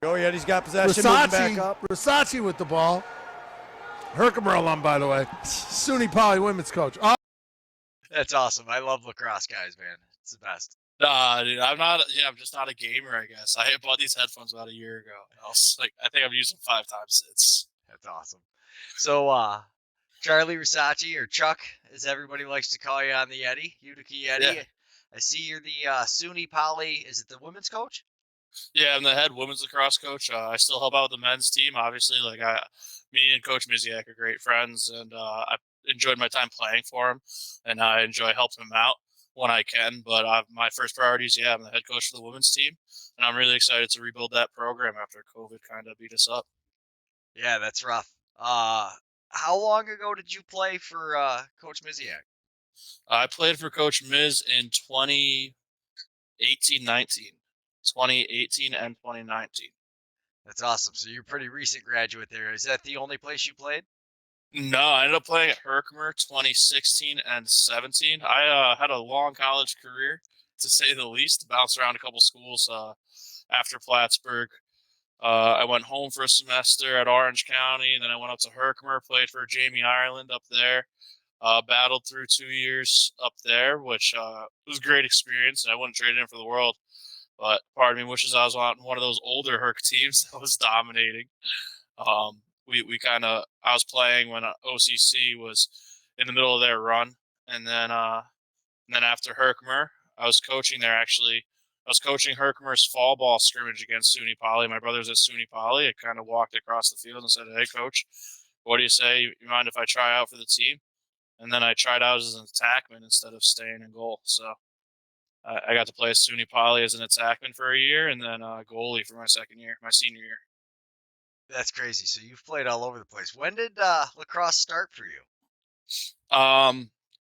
Go, Yeti's got possession. Moving back up. Rosaschi with the ball. Herkimer alum, by the way. Suny Poly women's coach. Oh. That's awesome. I love lacrosse guys, man. It's the best. Dude, I'm not. Yeah, I'm just not a gamer. I guess I bought these headphones about a year ago. I think I've used them 5 times since. That's awesome. So, Charlie Rosaschi, or Chuck, as everybody likes to call you on the Yeti, Utica Yeti. Yeah. I see you're the Suny Poly. Is it the women's coach? Yeah, I'm the head women's lacrosse coach. I still help out with the men's team. Obviously, me and Coach Miziak are great friends, and I enjoyed my time playing for him, and I enjoy helping him out when I can. But my first priority is, I'm the head coach for the women's team, and I'm really excited to rebuild that program after COVID kind of beat us up. Yeah, that's rough. How long ago did you play for Coach Miziak? I played for Coach Miz in 2018-19. 2018 and 2019. That's awesome. So you're a pretty recent graduate there. Is that the only place you played? No, I ended up playing at Herkimer 2016 and 17. I had a long college career, to say the least. Bounced around a couple schools after Plattsburgh. I went home for a semester at Orange County, and then I went up to Herkimer, played for Jamie Ireland up there. Battled through 2 years up there, which was a great experience, and I wouldn't trade it in for the world. But part of me wishes I was on one of those older Herc teams that was dominating. I was playing when OCC was in the middle of their run, and then after Herkimer, I was coaching there. Actually, I was coaching Herkimer's fall ball scrimmage against Suny Poly. My brother's at Suny Poly. I kind of walked across the field and said, "Hey, coach, what do you say? You mind if I try out for the team?" And then I tried out as an attackman instead of staying in goal. So I got to play Suny Poly as an attackman for a year, and then goalie for my senior year. That's crazy. So you've played all over the place. When did lacrosse start for you?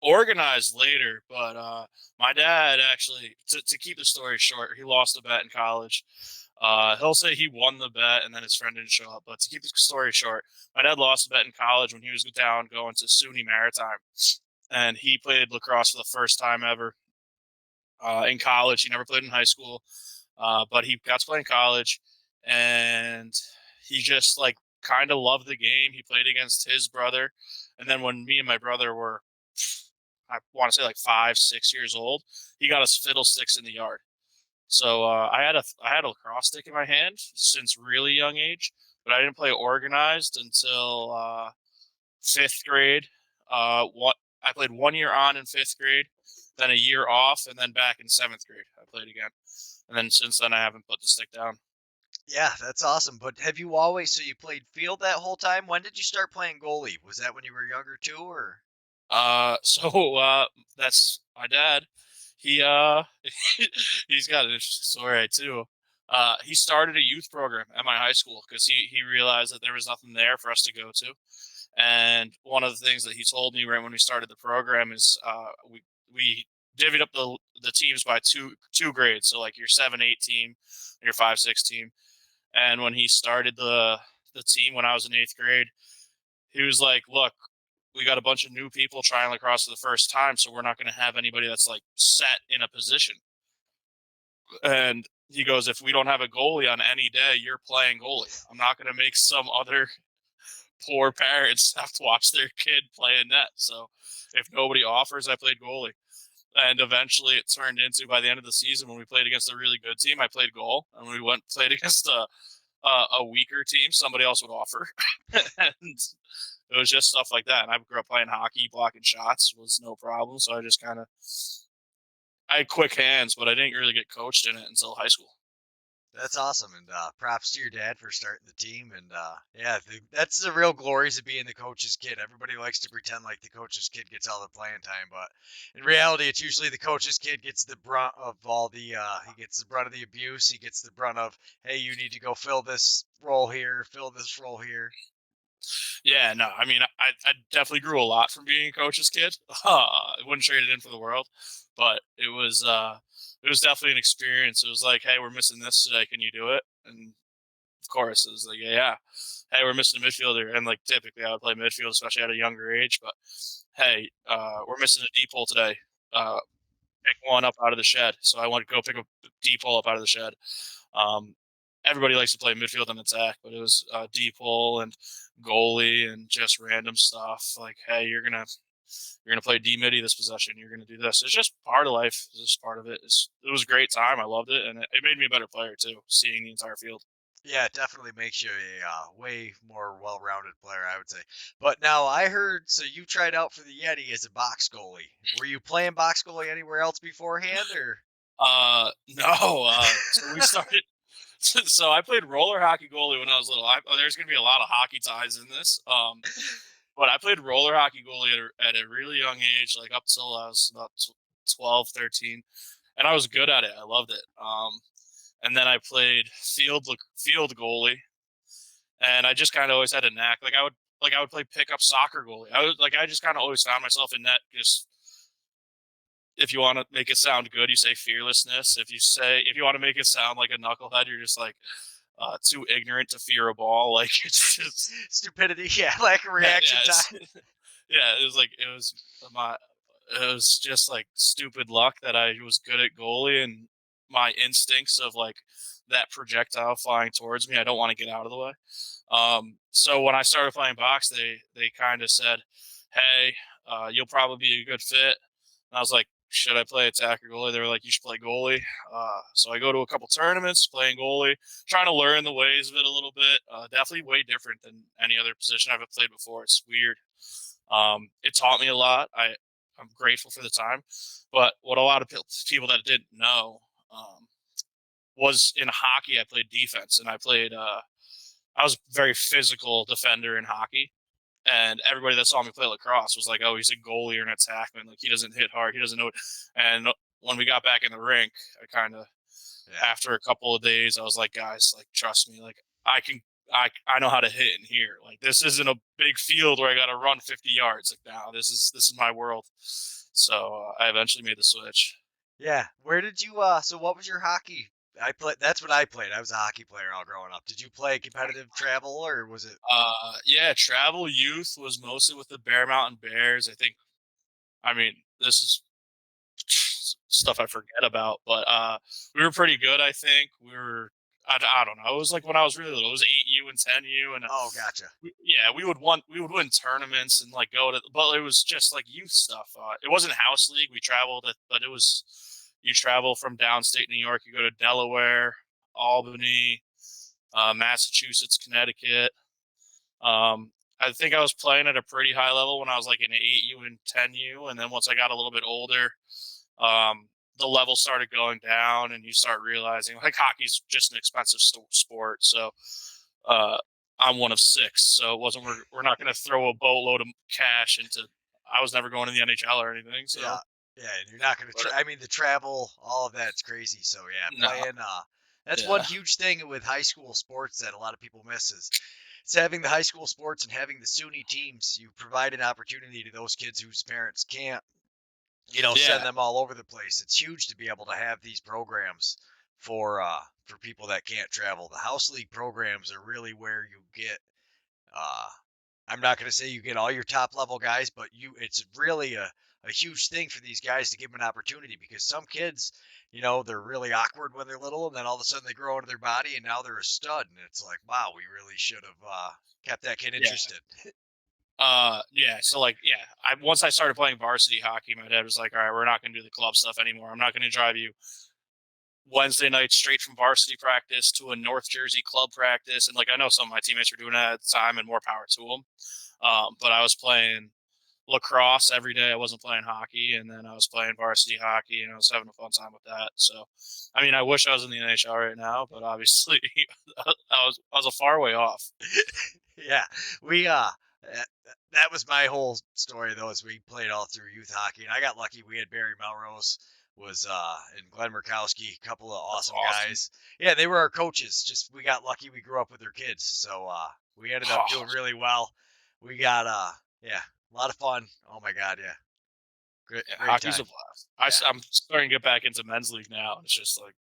Organized later, but my dad actually, to keep the story short, he lost a bet in college. He'll say he won the bet and then his friend didn't show up. But to keep the story short, my dad lost a bet in college when he was down going to SUNY Maritime. And he played lacrosse for the first time ever in college. He never played in high school, but he got to play in college. And he just kind of loved the game. He played against his brother. And then when me and my brother were, I want to say 5, 6 years old, he got us fiddlesticks in the yard. So I had a lacrosse stick in my hand since really young age, but I didn't play organized until 5th grade. I played 1 year on in 5th grade, then a year off, and then back in 7th grade I played again. And then since then I haven't put the stick down. Yeah, that's awesome. But have you always, so you played field that whole time? When did you start playing goalie? Was that when you were younger too, or? That's my dad. He he's got an interesting story too. He started a youth program at my high school because he realized that there was nothing there for us to go to. And one of the things that he told me right when we started the program is we divvied up the teams by two grades. So your 7-8 team, your 5-6 team. And when he started the team when I was in 8th grade, he was like, "Look, we got a bunch of new people trying lacrosse for the first time, so we're not going to have anybody that's set in a position." And he goes, "If we don't have a goalie on any day, you're playing goalie. I'm not going to make some other poor parents have to watch their kid play in net. So if nobody offers, I played goalie." And eventually it turned into, by the end of the season, when we played against a really good team, I played goal. And we played against a weaker team, somebody else would offer. And it was just stuff like that. And I grew up playing hockey, blocking shots was no problem. So I had quick hands, but I didn't really get coached in it until high school. That's awesome, and props to your dad for starting the team. And that's the real glories of being the coach's kid. Everybody likes to pretend like the coach's kid gets all the playing time, but in reality, it's usually the coach's kid gets the brunt of all the. He gets the brunt of the abuse. He gets the brunt of, hey, you need to go fill this role here, fill this role here. Yeah, no, I mean, I definitely grew a lot from being a coach's kid. I wouldn't trade it in for the world, but it was definitely an experience. It was like, "Hey, we're missing this today. Can you do it?" And of course, it was like, "Yeah." "Hey, we're missing a midfielder," and typically I would play midfield, especially at a younger age. But hey, we're missing a deep hole today. Pick one up out of the shed. So I want to go pick a deep hole up out of the shed. everybody likes to play midfield and attack, but it was D-pole and goalie and just random stuff. Like, hey, you're gonna play D-midi this possession. You're gonna do this. It's just part of life. It's just part of it. It was a great time. I loved it, and it made me a better player too. Seeing the entire field. Yeah, it definitely makes you a way more well-rounded player, I would say. But now I heard, so you tried out for the Yeti as a box goalie. Were you playing box goalie anywhere else beforehand, or? No. So we started. So I played roller hockey goalie when I was little. There's going to be a lot of hockey ties in this. But I played roller hockey goalie at a really young age, like up till I was about 12, 13. And I was good at it. I loved it. And then I played field goalie, and I just kind of always had a knack. Like I would play pickup soccer goalie. I just kind of always found myself in net. Just, if you want to make it sound good, you say fearlessness. If you want to make it sound like a knucklehead, you're just like too ignorant to fear a ball. Like, it's just Stupidity, yeah, lack of reaction time. Yeah, it was just like stupid luck that I was good at goalie, and my instincts of like that projectile flying towards me. I don't want to get out of the way. So when I started playing box, they kind of said, "Hey, you'll probably be a good fit." And I was like, "Should I play attacker goalie?" They were like, "You should play goalie." So I go to a couple tournaments playing goalie, trying to learn the ways of it a little bit. Definitely way different than any other position I've played before. It's weird. It taught me a lot. I'm grateful for the time. But what a lot of people that didn't know was in hockey, I played defense, and I was a very physical defender in hockey. And everybody that saw me play lacrosse was like, "Oh, he's a goalie or an attackman. Like, he doesn't hit hard. He doesn't know it." And when we got back in the rink, I kind of, after a couple of days, I was like, "Guys, like, trust me. Like, I know how to hit in here. Like, this isn't a big field where I got to run 50 yards. Like, now this is my world." So I eventually made the switch. Yeah. Where did you? So what was your hockey? I played. That's what I played. I was a hockey player all growing up. Did you play competitive travel, or was it? Yeah, travel youth was mostly with the Bear Mountain Bears. I mean, this is stuff I forget about, but we were pretty good. I think I don't know. It was like when I was really little. It was 8U and 10U, and Oh, gotcha. we would win tournaments and like go to, but it was just like youth stuff. It wasn't house league. We traveled, but it was, you travel from downstate New York. You go to Delaware, Albany, Massachusetts, Connecticut. I think I was playing at a pretty high level when I was like in 8U and 10U, and then once I got a little bit older, the level started going down, and you start realizing like hockey's just an expensive sport. So I'm one of six, so it wasn't we're not going to throw a boatload of cash into. I was never going to the NHL or anything. So Yeah. Yeah, and you're not going to. I mean, the travel, all of that's crazy. So yeah, no, playing. That's one yeah, huge thing with high school sports that a lot of people miss is it's having the high school sports and having the SUNY teams. You provide an opportunity to those kids whose parents can't, yeah, send them all over the place. It's huge to be able to have these programs for people that can't travel. The house league programs are really where you get. Uh, I'm not going to say you get all your top level guys, but it's really a huge thing for these guys to give them an opportunity because some kids, they're really awkward when they're little, and then all of a sudden they grow into their body and now they're a stud, and it's like, wow, we really should have kept that kid yeah. interested. Yeah. So like, yeah, once I started playing varsity hockey, my dad was like, "All right, we're not going to do the club stuff anymore. I'm not going to drive you Wednesday night straight from varsity practice to a North Jersey club practice." And like, I know some of my teammates were doing that at the time, and more power to them. But I was playing lacrosse every day. I wasn't playing hockey, and then I was playing varsity hockey, and I was having a fun time with that. So, I mean, I wish I was in the NHL right now, but obviously, I was a far way off. Yeah, we that was my whole story though, as we played all through youth hockey, and I got lucky. We had Barry Melrose was and Glenn Murkowski, a couple of That's awesome awesome. guys. Yeah, they were our coaches. Just we got lucky. We grew up with their kids, so we ended up Oh, doing really well. We got yeah, a lot of fun. Oh my god, yeah, yeah, great hockey's time. a blast. Yeah. I'm starting to get back into men's league now. It's just like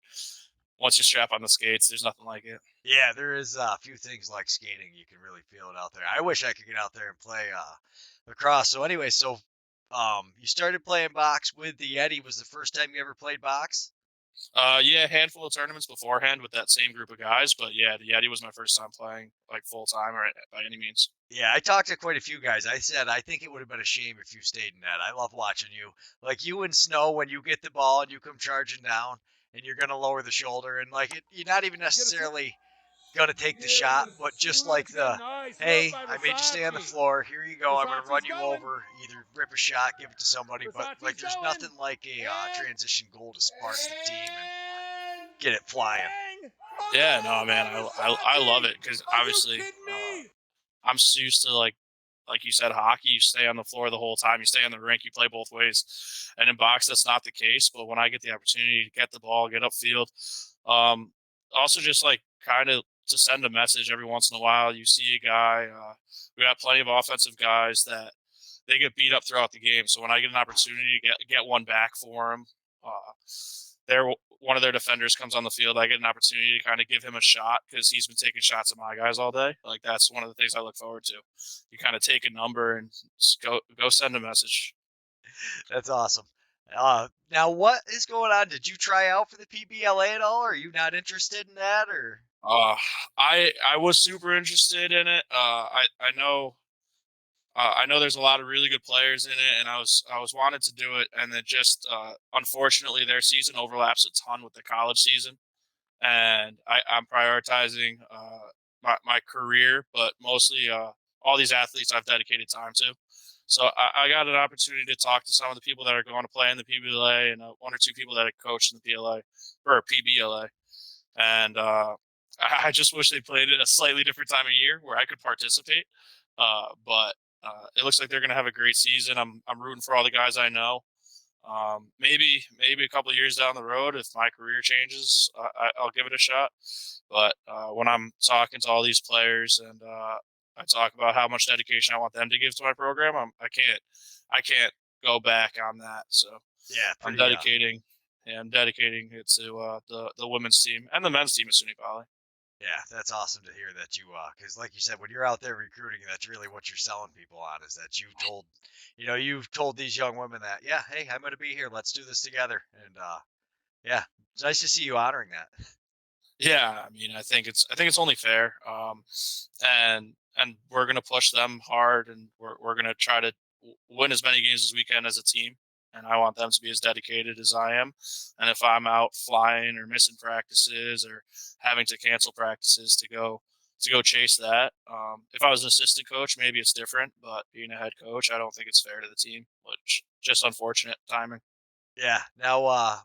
once you strap on the skates, there's nothing like it. Yeah, there is a few things like skating. You can really feel it out there. I wish I could get out there and play lacrosse. So anyway, you started playing box with the Yeti. Was the first time you ever played box? Yeah, a handful of tournaments beforehand with that same group of guys, but yeah, the Yeti was my first time playing like full time or by any means. Yeah, I talked to quite a few guys. I said I think it would have been a shame if you stayed in that. I love watching you. Like you and Snow when you get the ball and you come charging down and you're gonna lower the shoulder and like you're not even necessarily gonna take the shot, but just like the hey, I made you stay on the floor. Here you go. I'm gonna run you over. Either rip a shot, give it to somebody, but like there's nothing like a transition goal to spark the team and get it flying. Yeah, no, man, I love it because obviously I'm so used to like you said, hockey. You stay on the floor the whole time. You stay on the rink. You play both ways. And in box, that's not the case. But when I get the opportunity to get the ball, get upfield, um, also just like kind of to send a message every once in a while. You see a guy. We got plenty of offensive guys that they get beat up throughout the game. So when I get an opportunity to get one back for them, they're one of their defenders comes on the field, I get an opportunity to kind of give him a shot because he's been taking shots at my guys all day. Like that's one of the things I look forward to. You kind of take a number and just go send a message. That's awesome. Now what is going on? Did you try out for the PBLA at all? Or are you not interested in that? Or Uh, I was super interested in it. I know there's a lot of really good players in it, and I was wanted to do it, and then just unfortunately their season overlaps a ton with the college season, and I'm prioritizing my career, but mostly all these athletes I've dedicated time to. So I got an opportunity to talk to some of the people that are going to play in the PBLA and one or two people that have coached in the PLA or PBLA, and I just wish they played it a slightly different time of year where I could participate. But it looks like they're going to have a great season. I'm rooting for all the guys I know. Maybe a couple of years down the road, if my career changes, I'll give it a shot. But when I'm talking to all these players and I talk about how much dedication I want them to give to my program, I can't go back on that. So yeah, I'm pretty dedicating, I'm dedicating it to the women's team and the men's team at Suny Poly. yeah, that's awesome to hear that you because like you said, when you're out there recruiting, that's really what you're selling people on is that you've told these young women that, yeah, hey, I'm gonna be here. Let's do this together. And yeah, it's nice to see you honoring that. Yeah, I mean, I think it's only fair, and we're gonna push them hard, and we're gonna try to win as many games as we can as a team. And I want them to be as dedicated as I am. And if I'm out flying or missing practices or having to cancel practices to go chase that, if I was an assistant coach, maybe it's different. But being a head coach, I don't think it's fair to the team. Which just unfortunate timing. Yeah. Now,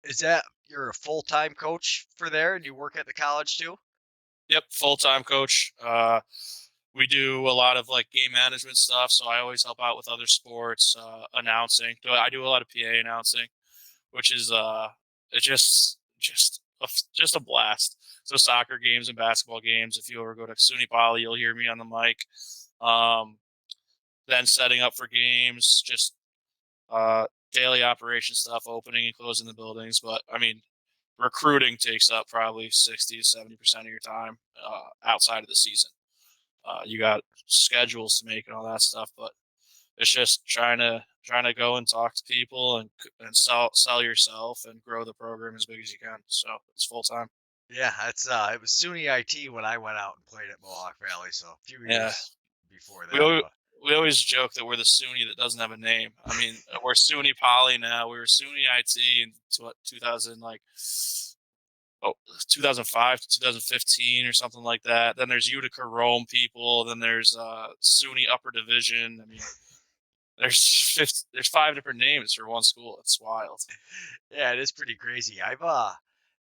is that you're a full time coach for there, and you work at the college too? Yep, full time coach. We do a lot of like game management stuff, so I always help out with other sports, announcing. I do a lot of PA announcing, which is it's just a blast. So soccer games and basketball games. If you ever go to Suny Poly, you'll hear me on the mic. Um, then setting up for games, just daily operation stuff, opening and closing the buildings. But I mean, recruiting takes up probably 60 to 70% of your time outside of the season. You got schedules to make and all that stuff, but it's just trying to go and talk to people and sell yourself and grow the program as big as you can. So it's full time. Yeah, that's it was SUNY IT when I went out and played at Mohawk Valley, so a few Yeah, years before we that. always, But we always joke that we're the SUNY that doesn't have a name. I mean, we're SUNY Poly now. We were SUNY IT in 2000 2005 to 2015 or something like that. Then there's Utica Rome people. Then there's SUNY Upper Division. I mean, there's 5 different names for one school. It's wild. yeah, it is pretty crazy.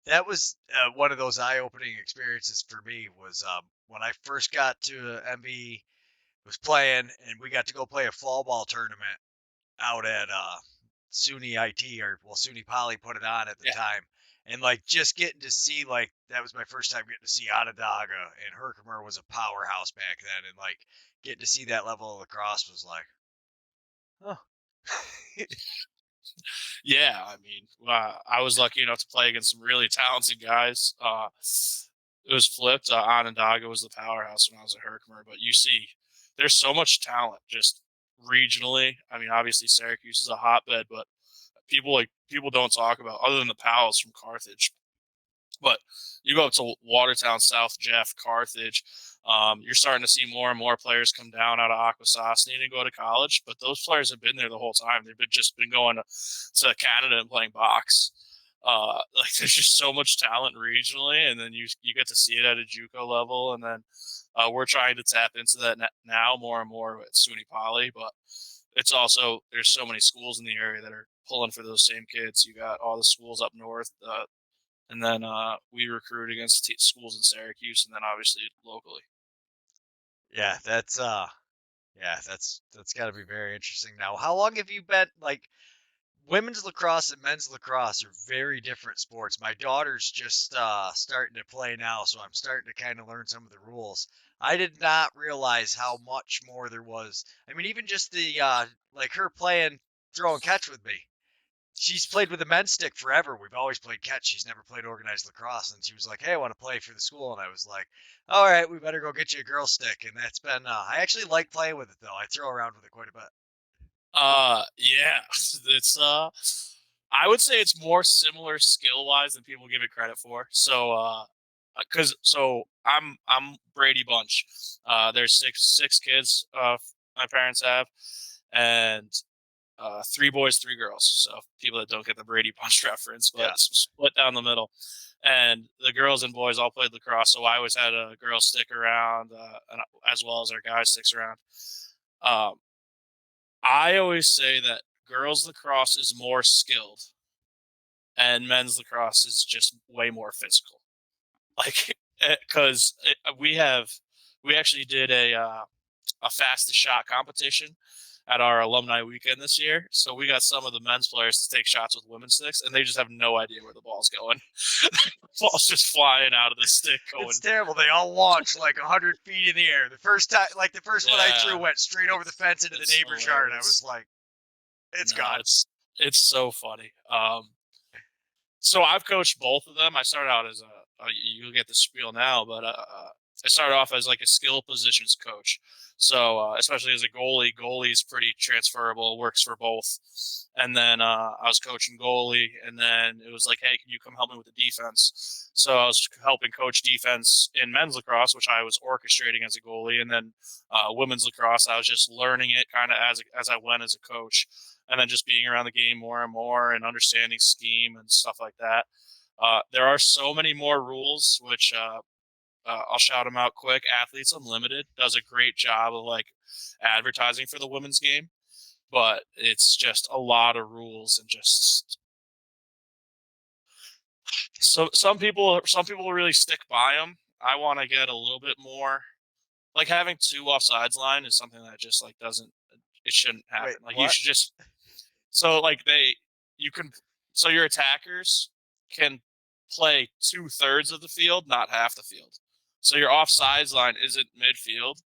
That was one of those eye-opening experiences for me was when I first got to MB was playing and we got to go play a fall ball tournament out at SUNY IT or well SUNY Poly put it on at the Yeah, time. And like just getting to see like that was my first time getting to see Onondaga and Herkimer was a powerhouse back then and like getting to see that level of lacrosse was like, oh yeah. I mean, I was lucky enough to play against some really talented guys. It was flipped. Onondaga was the powerhouse when I was at Herkimer, but you see, there's so much talent just regionally. I mean, obviously Syracuse is a hotbed, but people don't talk about other than the pals from Carthage. But you go up to Watertown, South Jeff, Carthage, you're starting to see more and more players come down out of Akwesasne to go to college. But those players have been there the whole time. They've just been going to Canada and playing box. Like there's just so much talent regionally, and then you get to see it at a JUCO level, and then we're trying to tap into that now more and more with Suny Poly. But it's also there's so many schools in the area that are pulling for those same kids. You got all the schools up north. And then we recruit against schools in Syracuse, and then obviously locally. Yeah, that's got to be very interesting. Now, how long have you been like women's lacrosse and men's lacrosse are very different sports. My daughter's just starting to play now, so I'm starting to kind of learn some of the rules. I did not realize how much more there was. I mean, even just the like her playing throw and catch with me. She's played with the men's stick forever. We've always played catch. She's never played organized lacrosse. And she was like, hey, I want to play for the school. And I was like, all right, we better go get you a girl stick. And that's been, I actually like playing with it, though. I throw around with it quite a bit. Yeah, it's, I would say it's more similar skill wise than people give it credit for. So, I'm Brady Bunch. There's six kids, my parents have, and 3 boys, 3 girls. So people that don't get the Brady Bunch reference, but it's split down the middle. And the girls and boys all played lacrosse, so I always had a girl stick around, as well as our guys sticks around. I always say that girls lacrosse is more skilled, and men's lacrosse is just way more physical. Like, because we actually did a fastest shot competition at our alumni weekend this year. So we got some of the men's players to take shots with women's sticks, and they just have no idea where the ball's going. The ball's just flying out of the stick. It's terrible. They all launch like 100 feet in the air. The first time, like the first one I threw went straight over the fence into the neighbor's yard. And I was like, gone. It's so funny. So I've coached both of them. I started out as you'll get the spiel now, but I started off as like a skill positions coach. So especially as a goalie is pretty transferable, works for both. And then I was coaching goalie, and then it was like, hey, can you come help me with the defense? So I was helping coach defense in men's lacrosse, which I was orchestrating as a goalie, and then women's lacrosse, I was just learning it kind of as I went as a coach, and then just being around the game more and more and understanding scheme and stuff like that. There are so many more rules, which I'll shout them out quick. Athletes Unlimited does a great job of like advertising for the women's game, but it's just a lot of rules and just so some people really stick by them. I want to get a little bit more like having 2 offsides line is something that just like it shouldn't happen. Wait, you should just so like so your attackers can play 2/3 of the field, not half the field. So your offsides line isn't midfield.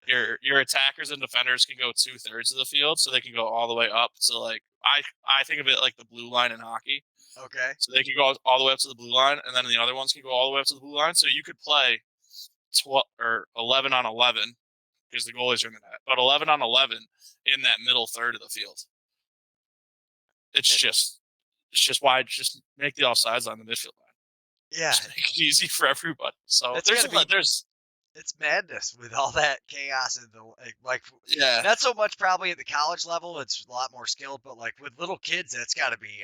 Your attackers and defenders can go 2/3 of the field, so they can go all the way up to like I think of it like the blue line in hockey. Okay. So they can go all the way up to the blue line, and then the other ones can go all the way up to the blue line. So you could play 12 or 11 on 11 because the goalies are in the net, but 11 on 11 in that middle third of the field. It's just why just make the offsides line the midfield line. Yeah, just make it easy for everybody. So it's madness with all that chaos and the like. Yeah, not so much probably at the college level. It's a lot more skilled, but like with little kids, that's got to be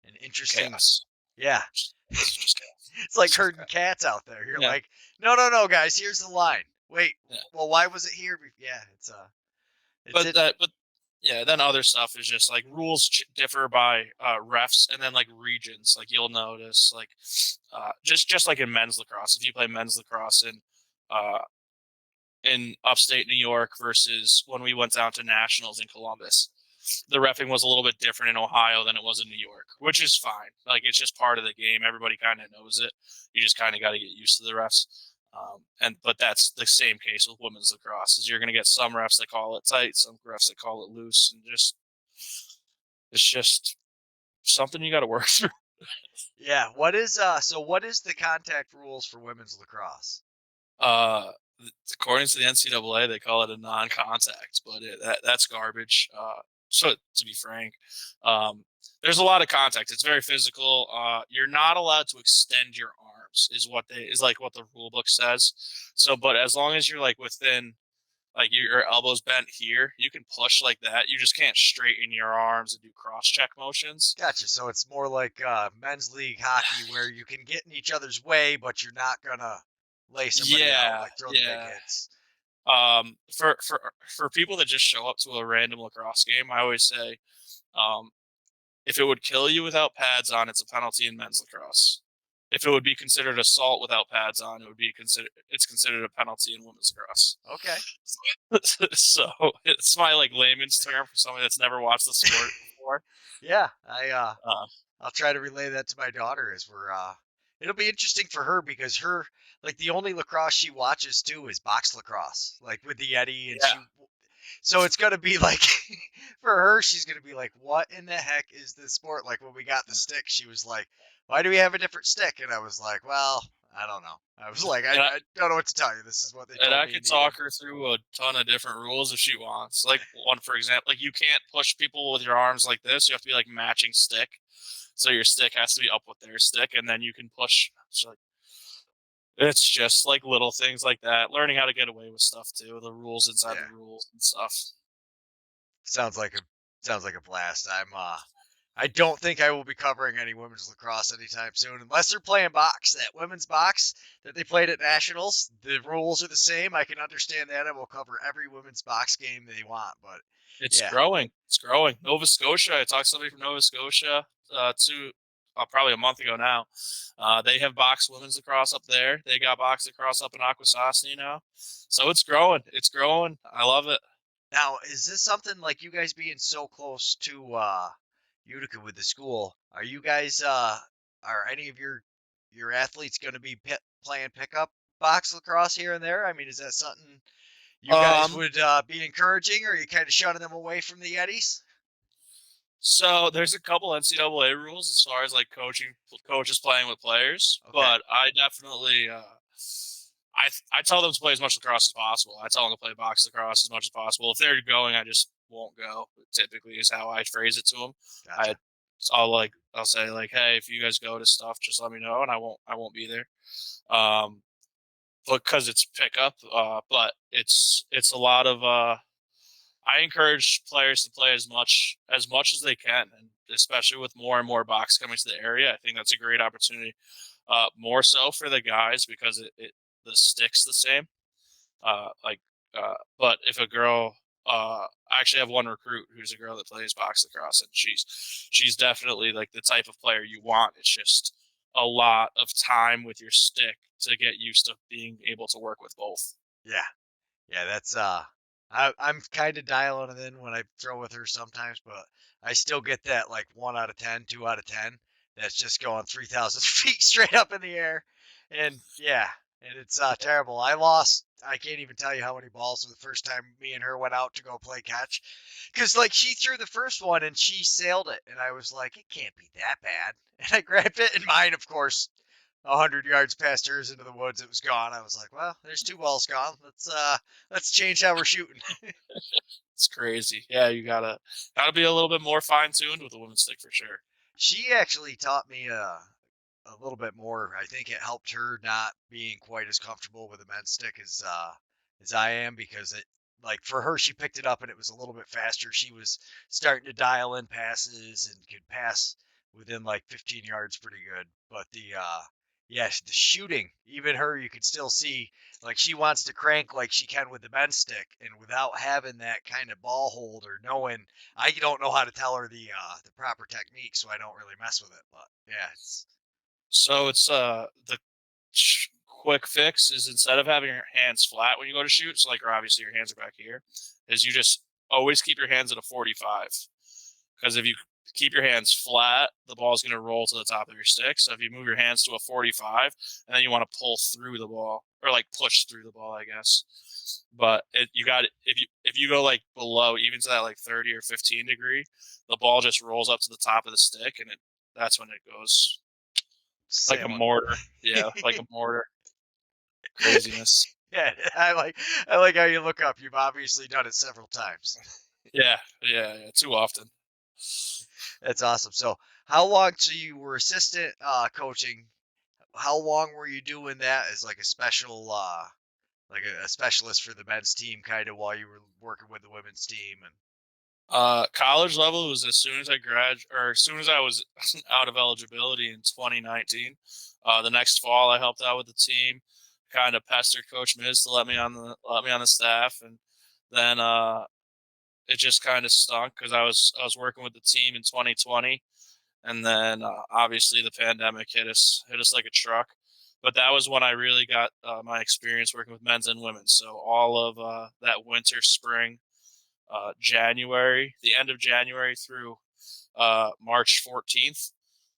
an interesting. chaos. Yeah, It's just chaos. it's like herding cats out there. You're like, no, guys, here's the line. Wait, well, why was it here? Yeah, then other stuff is just like rules differ by refs, and then like regions. Like you'll notice, like just like in men's lacrosse, if you play men's lacrosse in upstate New York versus when we went down to nationals in Columbus, the reffing was a little bit different in Ohio than it was in New York, which is fine. Like it's just part of the game. Everybody kind of knows it. You just kind of got to get used to the refs. But that's the same case with women's lacrosse. Is you're going to get some refs that call it tight, some refs that call it loose, and it's just something you got to work through. Yeah. What is the contact rules for women's lacrosse? According to the NCAA, they call it a non-contact, but that's garbage. so to be frank, there's a lot of contact. It's very physical. You're not allowed to extend your arms, is what the rule book says. So, but as long as you're like within, like your elbows bent here, you can push like that. You just can't straighten your arms and do cross check motions. Gotcha. So it's more like men's league hockey where you can get in each other's way, but you're not gonna lay somebody out, like throw the big hits. For people that just show up to a random lacrosse game, I always say, if it would kill you without pads on, it's a penalty in men's lacrosse. If it would be considered assault without pads on, it's considered a penalty in women's lacrosse. Okay. So it's my like layman's term for somebody that's never watched the sport before. Yeah, I'll try to relay that to my daughter as it'll be interesting for her because like the only lacrosse she watches too is box lacrosse, like with the Yeti, and so it's gonna be like for her, she's gonna be like, what in the heck is this sport? Like when we got the stick, she was like, why do we have a different stick? And I was like, well, I don't know. I was like, I don't know what to tell you. This is what they told me. And I could talk her through a ton of different rules if she wants. Like one, for example, like you can't push people with your arms like this. You have to be like matching stick. So your stick has to be up with their stick, and then you can push. So like, it's just like little things like that. Learning how to get away with stuff too. The rules inside the rules and stuff. Sounds like a blast. I don't think I will be covering any women's lacrosse anytime soon, unless they're playing box. That women's box that they played at nationals, the rules are the same. I can understand that. I will cover every women's box game they want, but it's growing. It's growing. Nova Scotia. I talked to somebody from Nova Scotia probably a month ago now. They have box women's lacrosse up there. They got box lacrosse up in Akwesasne now. So it's growing. It's growing. I love it. Now, is this something like you guys being so close to Utica with the school? Are you guys are any of your athletes going to be playing pickup box lacrosse here and there? I mean, is that something you guys would be encouraging, or are you kind of shunning them away from the Yetis? So there's a couple NCAA rules as far as like coaches playing with players, but I definitely I tell them to play as much lacrosse as possible. I tell them to play box lacrosse as much as possible. If they're going, I just won't go. Typically, is how I phrase it to them. Gotcha. I'll say like, hey, if you guys go to stuff, just let me know, and I won't be there. Because it's pickup, but it's a lot of. I encourage players to play as much as they can, and especially with more and more box coming to the area, I think that's a great opportunity. More so for the guys because the stick's the same. But if a girl, I actually have one recruit who's a girl that plays box lacrosse, and she's definitely like the type of player you want. It's just a lot of time with your stick to get used to being able to work with both. Yeah, that's I'm kind of dialing it in when I throw with her sometimes, but I still get that like 1 out of 10, 2 out of 10. That's just going 3,000 feet straight up in the air, and it's terrible. I can't even tell you how many balls the first time me and her went out to go play catch, because like she threw the first one and she sailed it, and I was like, it can't be that bad, and I grabbed it, and mine, of course, 100 yards past hers into the woods, it was gone. I was like, well, there's 2 balls gone. Let's change how we're shooting. It's crazy. Yeah, you gotta be a little bit more fine tuned with the women's stick for sure. She actually taught me a little bit more. I think it helped her not being quite as comfortable with the men's stick as I am, because it, like, for her, she picked it up and it was a little bit faster. She was starting to dial in passes and could pass within like 15 yards pretty good. But the shooting, even her, you could still see like she wants to crank like she can with the men's stick, and without having that kind of ball hold or knowing, I don't know how to tell her the proper technique, so I don't really mess with it. But yeah, it's the quick fix is, instead of having your hands flat when you go to shoot, so like obviously your hands are back here, is you just always keep your hands at a 45. Because if you keep your hands flat, the ball's going to roll to the top of your stick. So if you move your hands to a 45, and then you want to pull through the ball, or like push through the ball, I guess. But if you go like below, even to that like 30 or 15 degree, the ball just rolls up to the top of the stick, and that's when it goes like a mortar. Yeah, like a mortar. Craziness. Yeah, I like how you look up. You've obviously done it several times. Yeah, too often. That's awesome. So how long so you were assistant coaching? How long were you doing that as like a special like a specialist for the men's team kind of while you were working with the women's team and College level was as soon as I or as soon as I was out of eligibility in 2019. The next fall, I helped out with the team, kind of pestered Coach Miz to let me on the staff, and then it just kind of stunk because I was working with the team in 2020, and then obviously the pandemic hit us like a truck. But that was when I really got my experience working with men's and women's. So all of that winter, spring, January, the end of January through March 14th.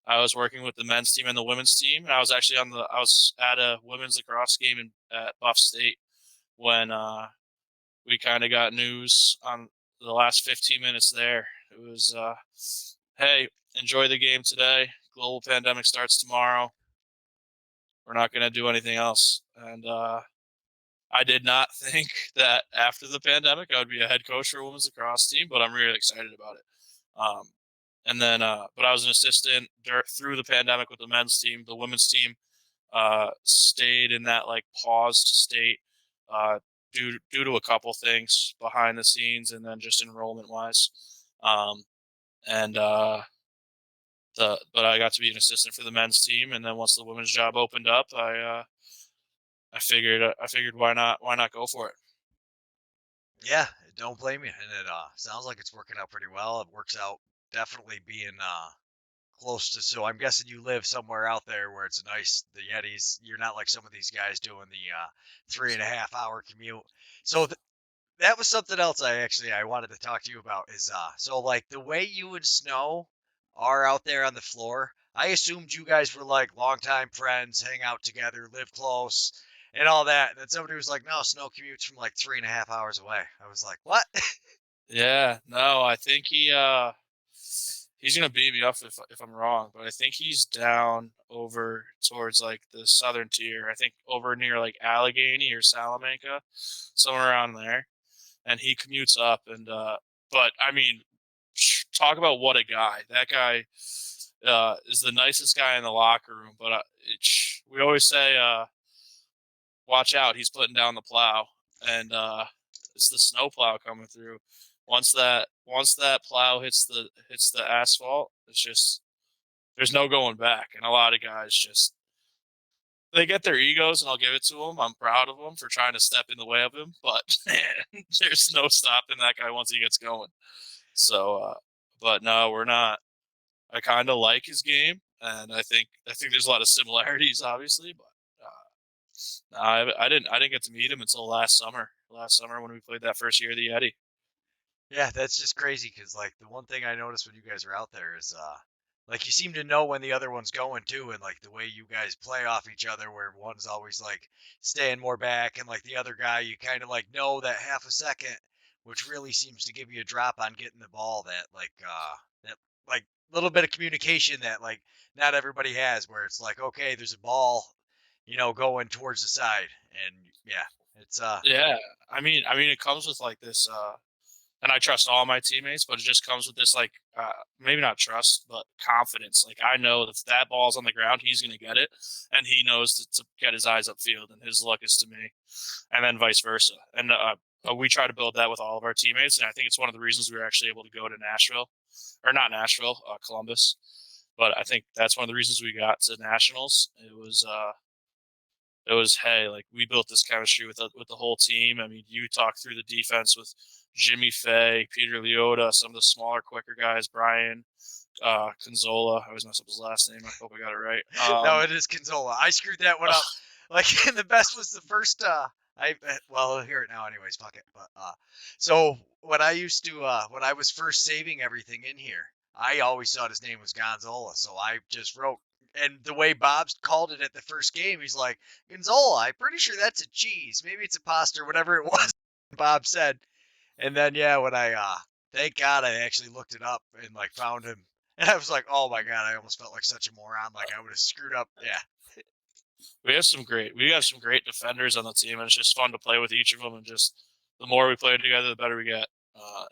I was working with the men's team and the women's team, and I was actually I was at a women's lacrosse game at Buff State when we kind of got news on the last 15 minutes there. It was, hey, enjoy the game today. Global pandemic starts tomorrow. We're not going to do anything else. And I did not think that after the pandemic I would be a head coach for a women's lacrosse team, but I'm really excited about it. And then, but I was an assistant through the pandemic with the men's team. The women's team stayed in that like paused state due to a couple things behind the scenes, and then just enrollment wise. And but I got to be an assistant for the men's team, and then once the women's job opened up, I figured why not go for it. yeah, don't blame you. And it sounds like it's working out pretty well. It works out definitely being close to, so I'm guessing you live somewhere out there where it's nice, the Yetis. You're not like some of these guys doing the 3.5 hour commute. So that was something else I wanted to talk to you about is so like the way you and Snow are out there on the floor. I assumed you guys were like longtime friends, hang out together, live close, and all that. And then somebody was like, "No, Snow commutes from like 3.5 hours away." I was like, "What?" Yeah, no, I think he's gonna beat me up if I'm wrong, but I think he's down over towards like the southern tier. I think over near like Allegheny or Salamanca, somewhere around there. And he commutes up, and but I mean, talk about what a guy. That guy is the nicest guy in the locker room. But we always say, watch out, he's putting down the plow, and it's the snow plow coming through. Once that plow hits the asphalt, it's just there's no going back. And a lot of guys just they get their egos, and I'll give it to them. I'm proud of them for trying to step in the way of him, but man, there's no stopping that guy once he gets going. So, but no, we're not. I kind of like his game, and I think there's a lot of similarities, obviously, but no, I didn't get to meet him until last summer. Last summer when we played that first year of the Yeti. Yeah, that's just crazy because like the one thing I noticed when you guys are out there is like you seem to know when the other one's going too, and like the way you guys play off each other where one's always like staying more back and like the other guy you kind of like know that half a second, which really seems to give you a drop on getting the ball that like little bit of communication that like not everybody has where it's like okay there's a ball going towards the side and yeah it's Yeah, I mean, it comes with like this. And I trust all my teammates, but it just comes with this like maybe not trust, but confidence. Like I know that if that ball's on the ground, he's going to get it, and he knows to get his eyes upfield, and his luck is to me, and then vice versa. And we try to build that with all of our teammates, and I think it's one of the reasons we were actually able to go to Nashville, or not Nashville, Columbus. But I think that's one of the reasons we got to nationals. It was hey, like we built this chemistry with the whole team. I mean, you talk through the defense with Jimmy Fay, Peter Leota, some of the smaller, quicker guys, Brian Conzola. I always mess up his last name. I hope I got it right. No, it is Conzola. I screwed that one up. Like, and the best was the first. I'll hear it now, anyways. Fuck it. But so when I used to, when I was first saving everything in here, I always thought his name was Gonzola, so I just wrote. And the way Bob called it at the first game, he's like Gonzola. I'm pretty sure that's a cheese. Maybe it's a pasta or whatever it was. Bob said. And then yeah, when I thank God I actually looked it up and like found him. And I was like, oh my God, I almost felt like such a moron. Like I would have screwed up. Yeah. We have some great defenders on the team, and it's just fun to play with each of them. And just the more we play together, the better we get.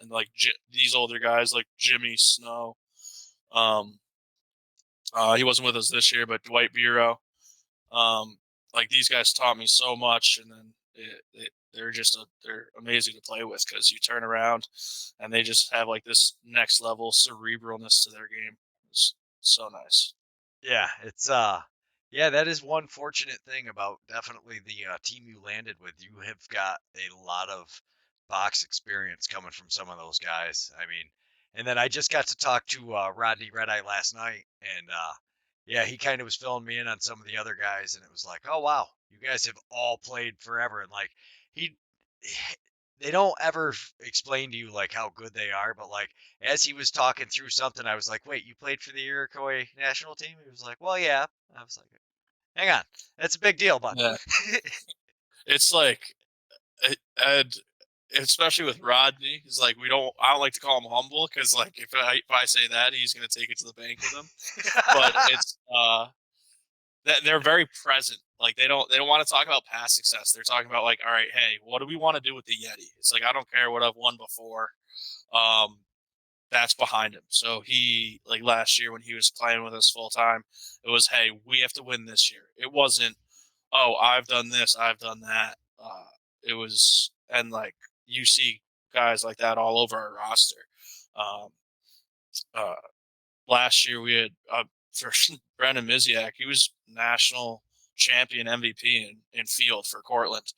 and like these older guys like Jimmy Snow. He wasn't with us this year, but Dwight Bureau. Like these guys taught me so much, and then they're amazing to play with because you turn around and they just have like this next level cerebralness to their game. It's so nice. Yeah, it's yeah, that is one fortunate thing about definitely the team you landed with. You have got a lot of box experience coming from some of those guys. I mean, and then I just got to talk to Rodney Redeye last night, and yeah, he kind of was filling me in on some of the other guys, and it was like, oh wow, you guys have all played forever, and like he they don't ever explain to you like how good they are, but like as he was talking through something, I was like, "Wait, you played for the Iroquois national team?" He was like, "Well, yeah." I was like, "Hang on, that's a big deal, bud." Yeah, it's like, and especially with Rodney, he's like I don't like to call him humble because like if I say that, he's gonna take it to the bank with him. But it's they're very present. Like they don't want to talk about past success. They're talking about like, all right, hey, what do we want to do with the Yeti? It's like I don't care what I've won before. Um, that's behind him. So he like last year when he was playing with us full time, it was hey, we have to win this year. It wasn't oh I've done this, I've done that. It was and like you see guys like that all over our roster. Um, uh, Last year we had for Brandon Miziak, he was national champion MVP in field for Cortland.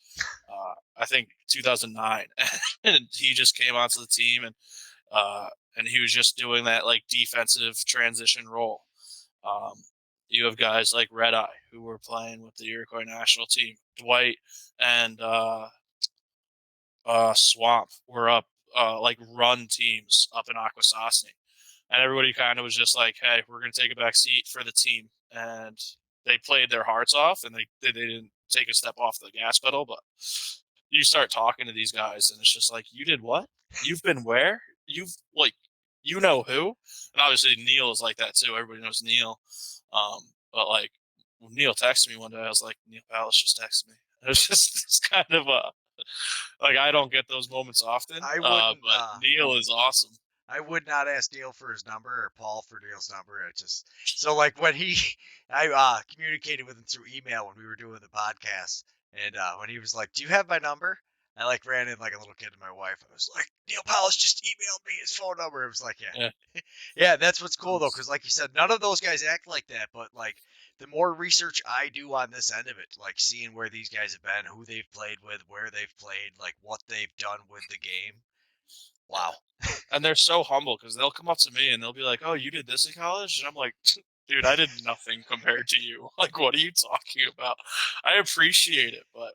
I think 2009, and he just came onto the team and he was just doing that like defensive transition role. Um, you have guys like Red Eye who were playing with the Iroquois national team. Dwight and Swamp were up like run teams up in Akwesasne, and everybody kind of was just like, "Hey, we're going to take a back seat for the team," and they played their hearts off, and they didn't take a step off the gas pedal. But you start talking to these guys, and it's just like, "You did what? You've been where? You've like, you know who?" And obviously Neil is like that too. Everybody knows Neil, but like when Neil texted me one day, I was like, "Neil Palace just texted me." It's kind of a like I don't get those moments often, I wouldn't. but Neil is awesome. I would not ask Neil for his number or Paul for Neil's number. It just so like when I communicated with him through email when we were doing the podcast, and when he was like, "Do you have my number?" I like ran in like a little kid to my wife. I was like, "Neil Powell just emailed me his phone number." It was like, yeah, Yeah, yeah, that's what's cool though, because like you said, none of those guys act like that. But like the more research I do on this end of it, like seeing where these guys have been, who they've played with, where they've played, like what they've done with the game. Wow. and they're so humble because they'll come up to me and they'll be like, "Oh, you did this in college?" And I'm like, "Dude, I did nothing compared to you. Like, what are you talking about?" I appreciate it, but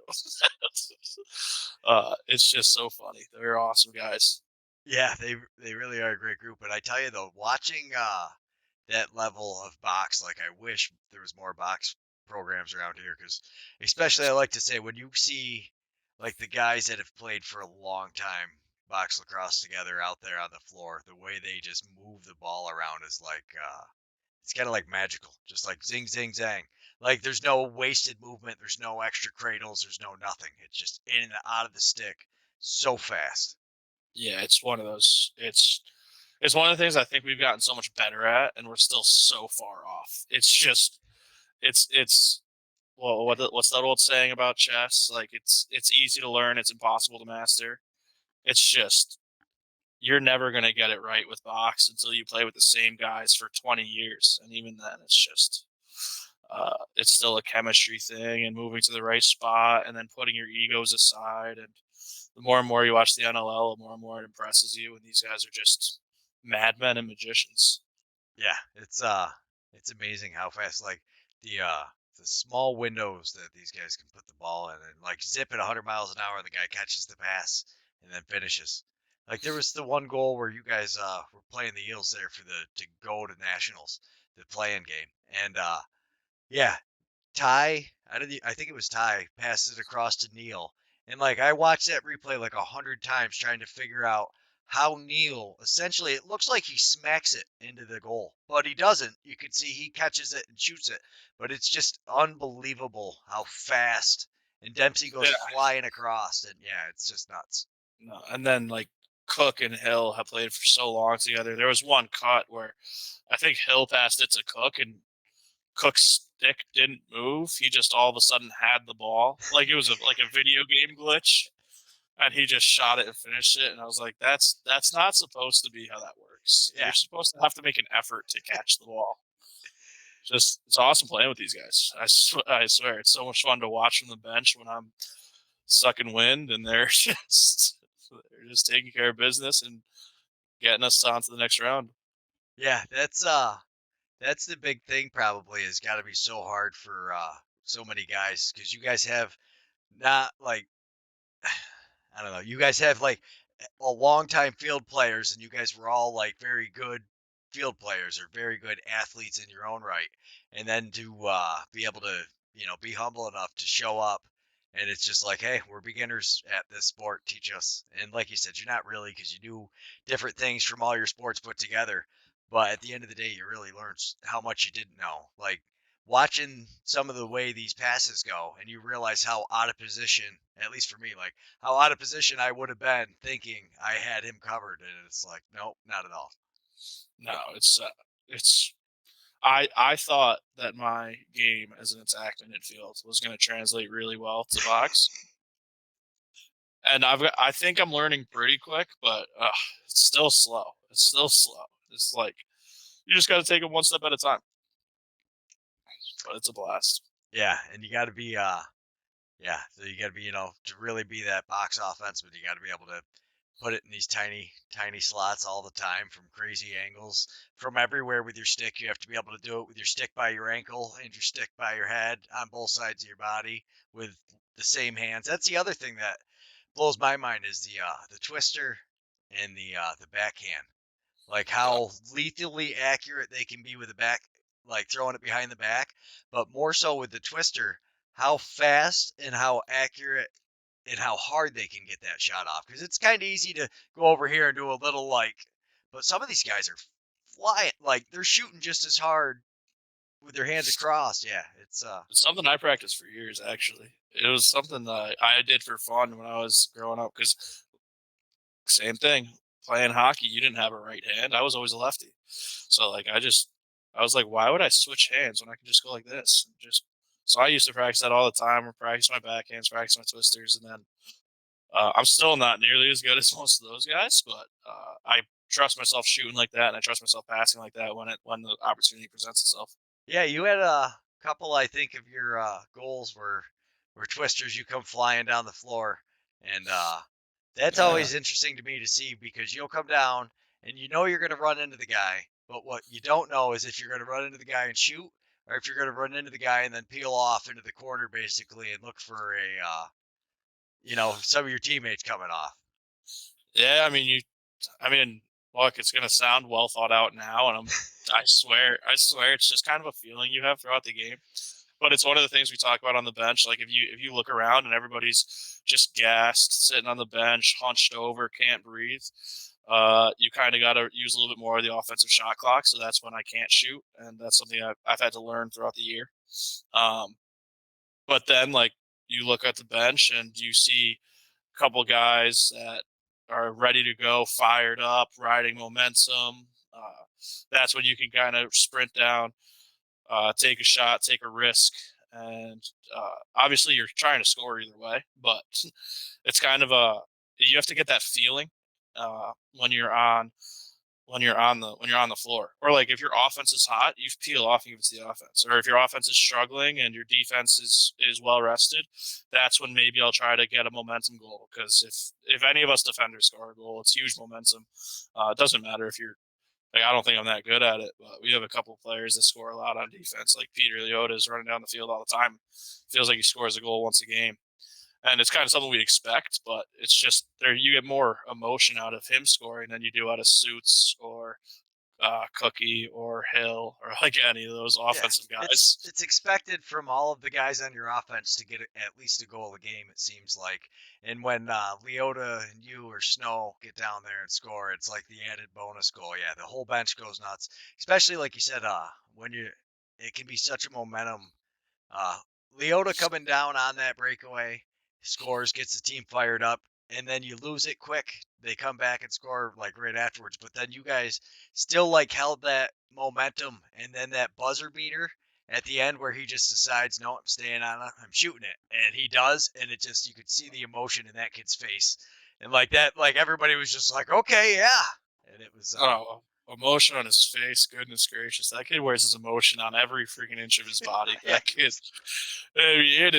it's just so funny. They're awesome guys. Yeah, they really are a great group. But I tell you though, watching that level of box, like I wish there was more box programs around here, because especially I like to say when you see like the guys that have played for a long time box lacrosse together out there on the floor, the way they just move the ball around is like it's kind of like magical, just like zing zing zang. Like there's no wasted movement, there's no extra cradles, there's no nothing. It's just in and out of the stick so fast. Yeah, it's one of those. It's one of the things I think we've gotten so much better at, and we're still so far off. It's just it's well, what's that old saying about chess? Like it's easy to learn, it's impossible to master. It's just you're never gonna get it right with box until you play with the same guys for 20 years, and even then, it's still a chemistry thing and moving to the right spot, and then putting your egos aside. And the more and more you watch the NLL, the more and more it impresses you. And these guys are just madmen and magicians. Yeah, it's amazing how fast like the small windows that these guys can put the ball in and like zip it 100 miles an hour and the guy catches the pass and then finishes. Like there was the one goal where you guys were playing the Eels there for the to go to nationals, the play-in game. And yeah, Ty, I think it was Ty, passed it across to Neil. And like I watched that replay like 100 times trying to figure out how Neil essentially it looks like he smacks it into the goal, but he doesn't. You can see he catches it and shoots it, but it's just unbelievable how fast and Dempsey goes Yeah, flying across and yeah, it's just nuts. no, and then like Cook and Hill have played for so long together. There was one cut where I think Hill passed it to Cook, and Cook's stick didn't move. He just all of a sudden had the ball, like it was like a video game glitch, and he just shot it and finished it. And I was like, that's not supposed to be how that works. Yeah. You're supposed to have to make an effort to catch the ball. Just it's awesome playing with these guys. I swear it's so much fun to watch from the bench when I'm sucking wind and they're just taking care of business and getting us on to the next round. Yeah, that's the big thing. Probably has got to be so hard for so many guys because you guys have not like I don't know. You guys have like a long time field players, and you guys were all like very good field players or very good athletes in your own right. And then to be able to, be humble enough to show up, and it's just like, hey, we're beginners at this sport. Teach us. And like you said, you're not really because you do different things from all your sports put together. But at the end of the day, you really learn how much you didn't know. Like watching some of the way these passes go, and you realize how out of position, at least for me, like how out of position I would have been thinking I had him covered, and it's like, nope, not at all. No, it's. I thought that my game as an attackman midfield was going to translate really well to box, and I think I'm learning pretty quick, but it's still slow. It's still slow. It's like you just got to take it one step at a time. But it's a blast. Yeah, and you got to be, so you got to be, to really be that box offenseman, you got to be able to put it in these tiny, tiny slots all the time from crazy angles from everywhere with your stick. You have to be able to do it with your stick by your ankle and your stick by your head on both sides of your body with the same hands. That's the other thing that blows my mind is the twister and the backhand. Like how lethally accurate they can be with the back, like throwing it behind the back, but more so with the twister, how fast and how accurate and how hard they can get that shot off. Because it's kind of easy to go over here and do a little but some of these guys are flying, like they're shooting just as hard with their hands across. Yeah, it's something I practiced for years. Actually, it was something that I did for fun when I was growing up. Because same thing, playing hockey, you didn't have a right hand. I was always a lefty, so like I was like, why would I switch hands when I can just go like this? So I used to practice that all the time. Or practice my backhands, practice my twisters, and then I'm still not nearly as good as most of those guys, but I trust myself shooting like that, and I trust myself passing like that when the opportunity presents itself. yeah. You had a couple, I think, of your goals were twisters. You come flying down the floor, and that's always interesting to me to see because you'll come down and you know you're going to run into the guy, but what you don't know is if you're going to run into the guy and shoot, or if you're going to run into the guy and then peel off into the corner basically and look for some of your teammates coming off. Yeah, I mean, look, it's gonna sound well thought out now, and I swear, it's just kind of a feeling you have throughout the game. But it's one of the things we talk about on the bench. Like if you look around and everybody's just gassed, sitting on the bench, hunched over, can't breathe, you kind of got to use a little bit more of the offensive shot clock. So that's when I can't shoot, and that's something I've had to learn throughout the year. But then like you look at the bench and you see a couple guys that are ready to go, fired up, riding momentum. That's when you can kind of sprint down, take a shot, take a risk, and obviously you're trying to score either way. But it's kind of you have to get that feeling when you're on the floor, or like if your offense is hot, you peel off and give it to the offense, or if your offense is struggling and your defense is well rested, that's when maybe I'll try to get a momentum goal, because if any of us defenders score a goal, it's huge momentum. It doesn't matter if you're like, I don't think I'm that good at it, but we have a couple players that score a lot on defense. Like Peter Leota is running down the field all the time. Feels like he scores a goal once a game. And it's kind of something we expect, but it's just there. You get more emotion out of him scoring than you do out of Suits or Cookie or Hill or like any of those offensive guys. It's expected from all of the guys on your offense to get at least a goal a game, it seems like. And when Leota and you or Snow get down there and score, it's like the added bonus goal. Yeah, the whole bench goes nuts. Especially like you said, it can be such a momentum. Leota coming down on that breakaway scores, gets the team fired up, and then you lose it quick. They come back and score like right afterwards, but then you guys still like held that momentum, and then that buzzer beater at the end where he just decides, no, I'm staying on it, I'm shooting it, and he does, and it just you could see the emotion in that kid's face, and like that, like everybody was just like, okay, yeah, and it was Oh, emotion on his face. Goodness gracious. That kid wears his emotion on every freaking inch of his body. yeah, That kid, I mean,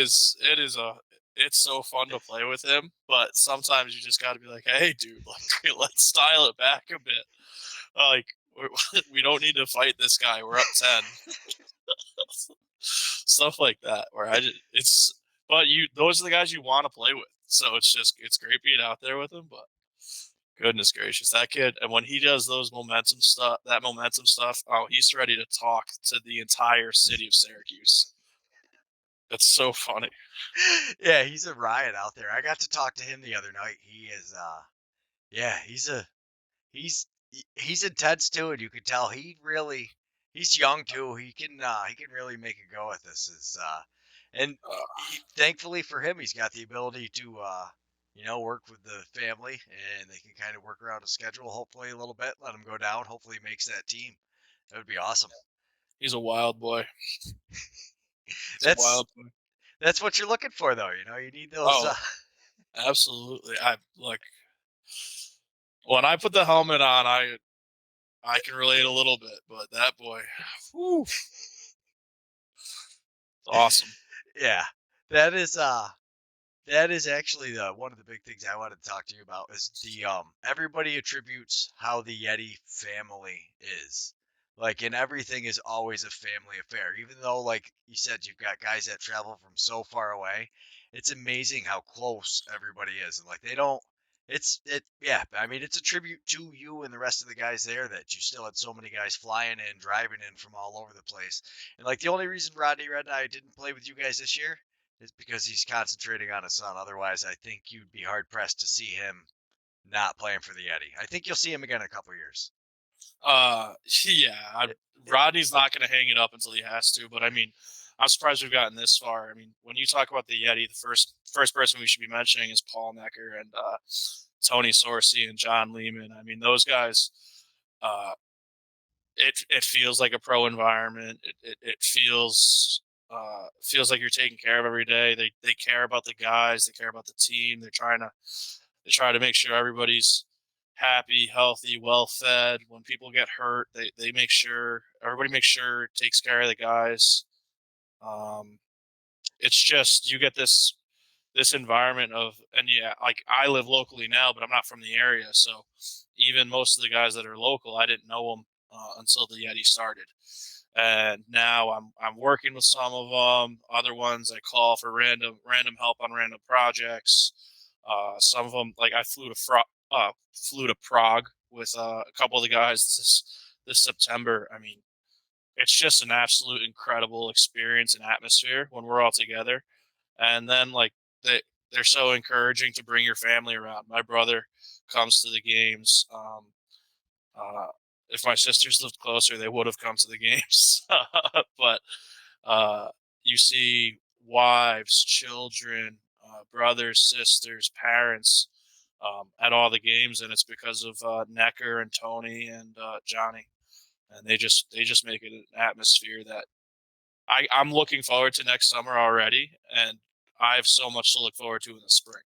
it's so fun to play with him, but sometimes you just got to be like, hey, dude, like, let's style it back a bit. Like, we don't need to fight this guy. We're up 10. Stuff like that, where but those are the guys you want to play with. So it's great being out there with him, but goodness gracious, that kid! And when he does that momentum stuff, oh, he's ready to talk to the entire city of Syracuse. That's so funny. yeah, he's a riot out there. I got to talk to him the other night. He is, yeah, he's he's intense too, and you can tell he's young too. He can really make a go at this. And thankfully for him, he's got the ability to work with the family, and they can kind of work around a schedule. Hopefully a little bit, let him go down. Hopefully he makes that team. That would be awesome. He's a wild boy. He's a That's wild boy. that's what you're looking for, though. You need those. Oh, absolutely. I like when I put the helmet on. I can relate a little bit, but that boy, whew, awesome. Yeah, that is that is actually the one of the big things I wanted to talk to you about is the everybody attributes how the Yeti family is. Like, and everything is always a family affair. Even though, like you said, you've got guys that travel from so far away, it's amazing how close everybody is. And like they don't yeah, I mean it's a tribute to you and the rest of the guys there that you still had so many guys flying in, driving in from all over the place. And like the only reason Rodney Red and I didn't play with you guys this year is because he's concentrating on his son. Otherwise, I think you'd be hard pressed to see him not playing for the Yeti. I think you'll see him again in a couple years. Yeah, Rodney's not going to hang it up until he has to. But I mean, I'm surprised we've gotten this far. I mean, when you talk about the Yeti, the first person we should be mentioning is Paul Necker and Tony Sorcy and John Lehman. I mean, those guys. Uh, it feels like a pro environment. It feels like you're taken care of every day. They care about the guys. They care about the team. They try to make sure everybody's happy, healthy, well fed. When people get hurt, they make sure everybody makes sure takes care of the guys. Um, it's just you get this environment of, and yeah, like I live locally now, but I'm not from the area, so even most of the guys that are local, I didn't know them until the Yeti started. And now I'm working with some of them. Other ones I call for random help on random projects. Some of them, like I flew to Prague with a couple of the guys this September. I mean, it's just an absolute incredible experience and atmosphere when we're all together. And then like they're so encouraging to bring your family around. My brother comes to the games. Uh, if my sisters lived closer, they would have come to the games. But you see wives, children, brothers, sisters, parents at all the games, and it's because of Necker and Tony and Johnny, and they just make it an atmosphere that I'm looking forward to next summer already, and I have so much to look forward to in the spring.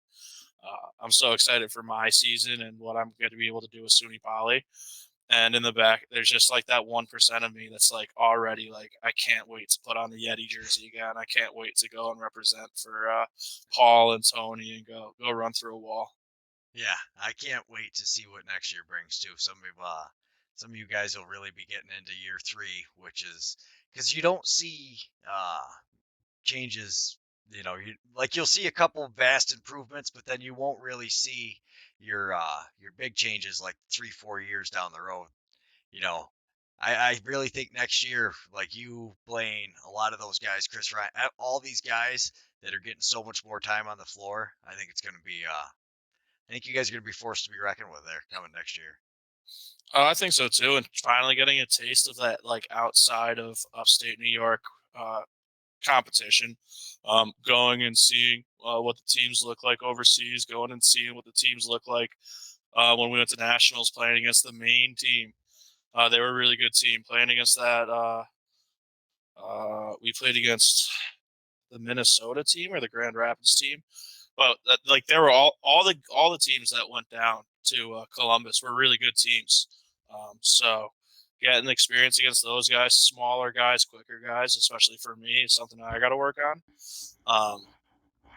I'm so excited for my season and what I'm going to be able to do with Suny Poly. And in the back, there's just like that 1% of me that's like already like, I can't wait to put on the Yeti jersey again. I can't wait to go and represent for Paul and Tony and go run through a wall. Yeah, I can't wait to see what next year brings too. Some of you guys will really be getting into year 3, which is because you don't see changes. You'll see a couple vast improvements, but then you won't really see your big changes like 3-4 years down the road. You know, I really think next year, like you, Blaine, a lot of those guys, Chris Ryan, all these guys that are getting so much more time on the floor, I think it's going to be I think you guys are going to be forced to be reckoned with there coming next year. Oh, I think so too. And finally getting a taste of that, like outside of upstate New York, competition, going and seeing what the teams look like overseas, going and seeing what the teams look like when we went to nationals, playing against the main team. They were a really good team. Playing against that, we played against the Minnesota team or the Grand Rapids team. But like there were all the teams that went down to Columbus were really good teams. So getting experience against those guys, smaller guys, quicker guys, especially for me, is something I got to work on.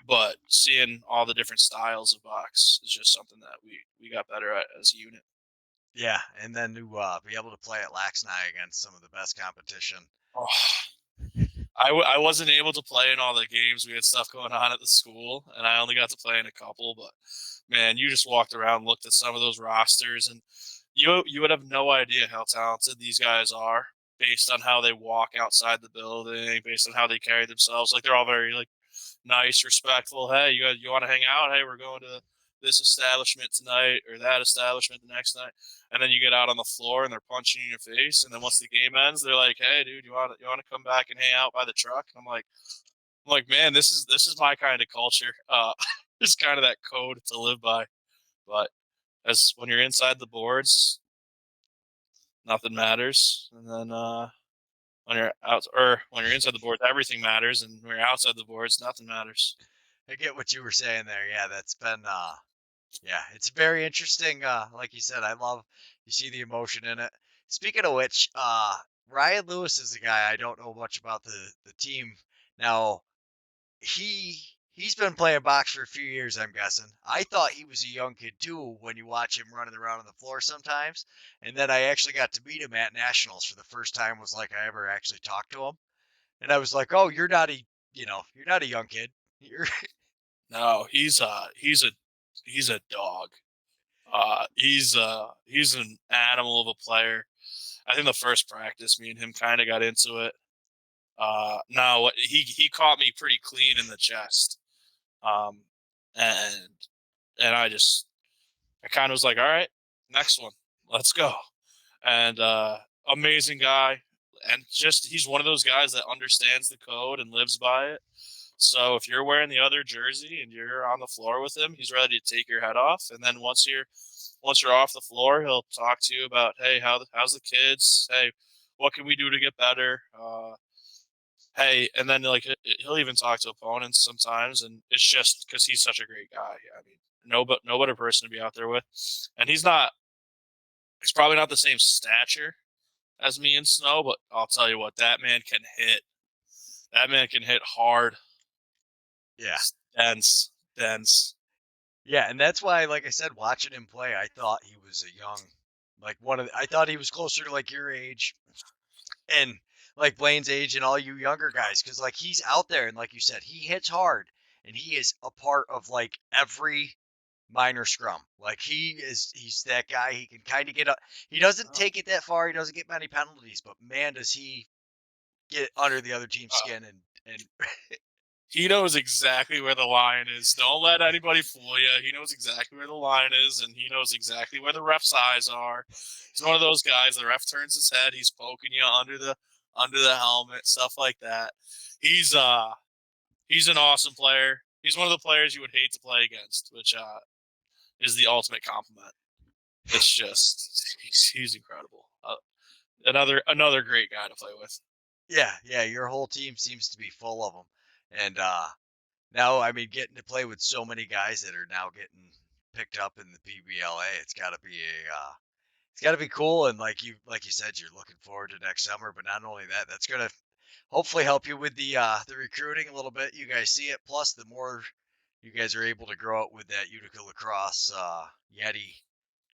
But seeing all the different styles of box is just something that we got better at as a unit. Yeah, and then to be able to play at Laxnai against some of the best competition. Oh, I wasn't able to play in all the games. We had stuff going on at the school, and I only got to play in a couple. But man, you just walked around, looked at some of those rosters, and you would have no idea how talented these guys are based on how they walk outside the building, based on how they carry themselves. Like they're all very like nice, respectful. Hey, you want to hang out? Hey, we're going to this establishment tonight or that establishment the next night. And then you get out on the floor and they're punching you in your face. And then once the game ends, they're like, "Hey, dude, you want to come back and hang out by the truck?" And I'm like, man, this is my kind of culture. It's kind of that code to live by. But as when you're inside the boards, nothing matters. And then when you're out or when you're inside the boards, everything matters. And when you're outside the boards, nothing matters. I get what you were saying there. Yeah, that's been yeah, it's very interesting. Like you said, I love you see the emotion in it. Speaking of which, Ryan Lewis is a guy I don't know much about the team. Now, he's been playing box for a few years, I'm guessing. I thought he was a young kid too when you watch him running around on the floor sometimes. And then I actually got to meet him at nationals for the first time was like I ever actually talked to him. And I was like, "Oh, you're not a, you're not a young kid. You're No, he's a dog. He's an animal of a player. I think the first practice, me and him kind of got into it. No, he caught me pretty clean in the chest, um, and I kind of was like, all right, next one, let's go. And amazing guy, and just he's one of those guys that understands the code and lives by it. So if you're wearing the other jersey and you're on the floor with him, he's ready to take your head off. And then once you're off the floor, he'll talk to you about, hey, how's the kids? Hey, what can we do to get better? Hey, and then like he'll even talk to opponents sometimes, and it's just because he's such a great guy. I mean, no better person to be out there with, and he's not. He's probably not the same stature as me and Snow, but I'll tell you what, that man can hit. That man can hit hard. yeah. Dense, dense. Yeah, and that's why, like I said, watching him play, I thought he was a young, like I thought he was closer to like your age and like Blaine's age and all you younger guys, because like he's out there and like you said, he hits hard and he is a part of like every minor scrum. Like he's that guy. He can kind of get up. He doesn't take it that far. He doesn't get many penalties, but man, does he get under the other team's skin and He knows exactly where the line is. Don't let anybody fool you. He knows exactly where the line is, and he knows exactly where the ref's eyes are. He's one of those guys. The ref turns his head. He's poking you under the helmet, stuff like that. He's an awesome player. He's one of the players you would hate to play against, which is the ultimate compliment. It's just he's incredible. Another great guy to play with. yeah, your whole team seems to be full of them. And now, I mean, getting to play with so many guys that are now getting picked up in the PBLA, it's got to be it's got to be cool. And like you said, you're looking forward to next summer. But not only that, that's gonna hopefully help you with the recruiting a little bit. You guys see it. Plus, the more you guys are able to grow out with that Utica Lacrosse Yeti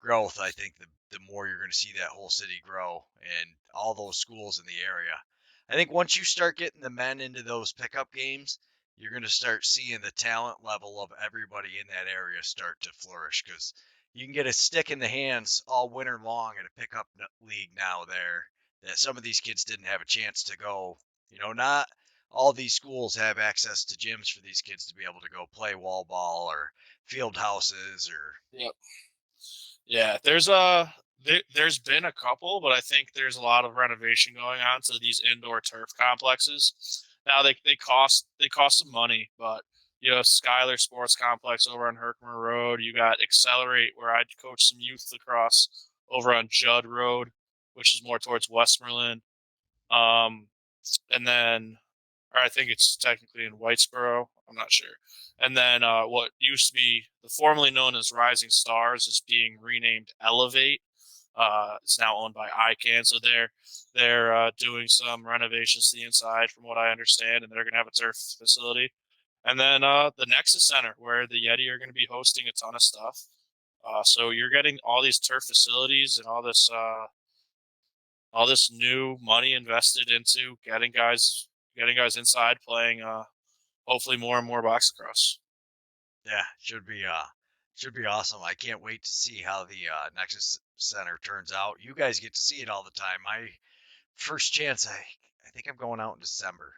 growth, I think the more you're going to see that whole city grow and all those schools in the area. I think once you start getting the men into those pickup games, you're going to start seeing the talent level of everybody in that area start to flourish because you can get a stick in the hands all winter long at a pickup league now there that some of these kids didn't have a chance to go. Not all these schools have access to gyms for these kids to be able to go play wall ball or field houses or Yep. Yeah, there's been a couple, but I think there's a lot of renovation going on to these indoor turf complexes. Now they cost some money, but you know, Skylar Sports Complex over on Herkimer Road. You got Accelerate, where I coach some youth lacrosse over on Judd Road, which is more towards Westmoreland. And then, or I think it's technically in Whitesboro. I'm not sure. And then what used to be formerly known as Rising Stars is being renamed Elevate. It's now owned by ICANN, so they're doing some renovations to the inside, from what I understand, and they're going to have a turf facility. And then the Nexus Center, where the Yeti are going to be hosting a ton of stuff. So you're getting all these turf facilities and all this new money invested into getting guys inside playing. Hopefully more and more box lacrosse. Yeah, should be awesome. I can't wait to see how the Nexus Center turns out. You guys get to see it all the time. My first chance, I think I'm going out in December.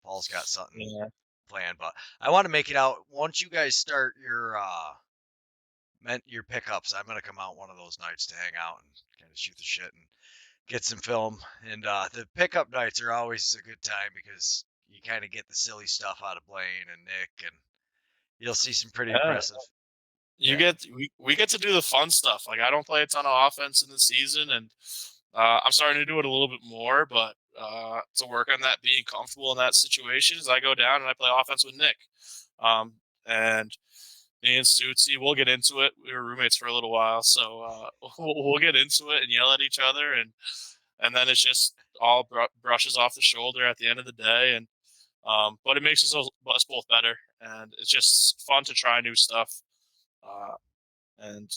Paul's got something planned, but I want to make it out once you guys start your pickups. I'm gonna come out one of those nights to hang out and kind of shoot the shit and get some film. And the pickup nights are always a good time because you kind of get the silly stuff out of Blaine and Nick, and you'll see some pretty impressive. We get to do the fun stuff. Like, I don't play a ton of offense in the season, and I'm starting to do it a little bit more, but to work on that, being comfortable in that situation, is I go down and I play offense with Nick. And me and Sutsy, we'll get into it. We were roommates for a little while, so we'll get into it and yell at each other, and then it's just all brushes off the shoulder at the end of the day. And but it makes us both better, and it's just fun to try new stuff. And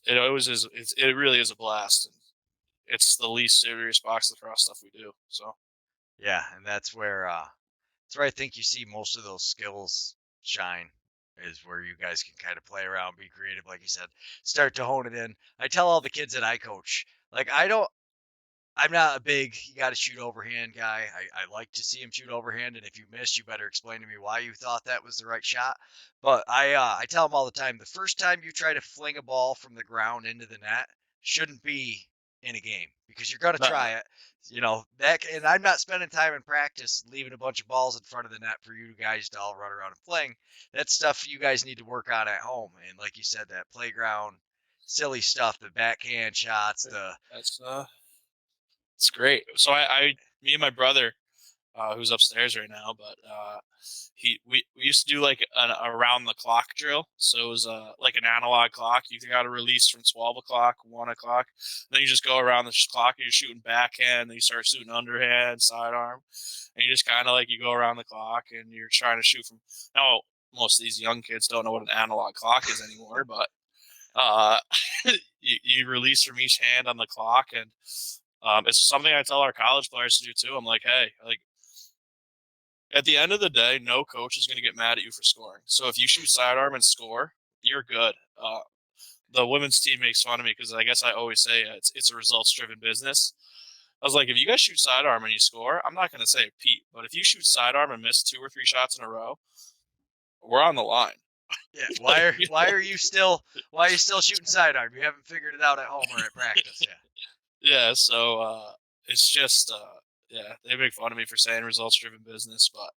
it always is. It really is a blast. And it's the least serious box lacrosse stuff we do. So yeah, and that's where I think you see most of those skills shine, is where you guys can kind of play around, be creative, like you said, start to hone it in. I tell all the kids that I coach, like, I'm not a big you got to shoot overhand guy. I like to see him shoot overhand, and if you miss, you better explain to me why you thought that was the right shot. But I tell them all the time, the first time you try to fling a ball from the ground into the net shouldn't be in a game, because you're gonna try it. You know that, and I'm not spending time in practice leaving a bunch of balls in front of the net for you guys to all run around and fling. That's stuff you guys need to work on at home. And like you said, that playground silly stuff, the backhand shots, it's great. So me and my brother, who's upstairs right now, but we used to do like an around the clock drill. So it was like an analog clock. You got a release from 12 o'clock, 1 o'clock. Then you just go around the clock and you're shooting backhand. Then you start shooting underhand, sidearm, and you just kind of like you go around the clock and you're trying to shoot from. Now most of these young kids don't know what an analog clock is anymore, but you release from each hand on the clock, and it's something I tell our college players to do too. I'm like, hey, like, at the end of the day, no coach is going to get mad at you for scoring. So if you shoot sidearm and score, you're good. The women's team makes fun of me because I guess I always say it's a results-driven business. I was like, if you guys shoot sidearm and you score, I'm not going to say Pete, but if you shoot sidearm and miss 2 or 3 shots in a row, we're on the line. Yeah. Why are you still shooting sidearm? You haven't figured it out at home or at practice. Yeah. Yeah. So it's just they make fun of me for saying results driven business, but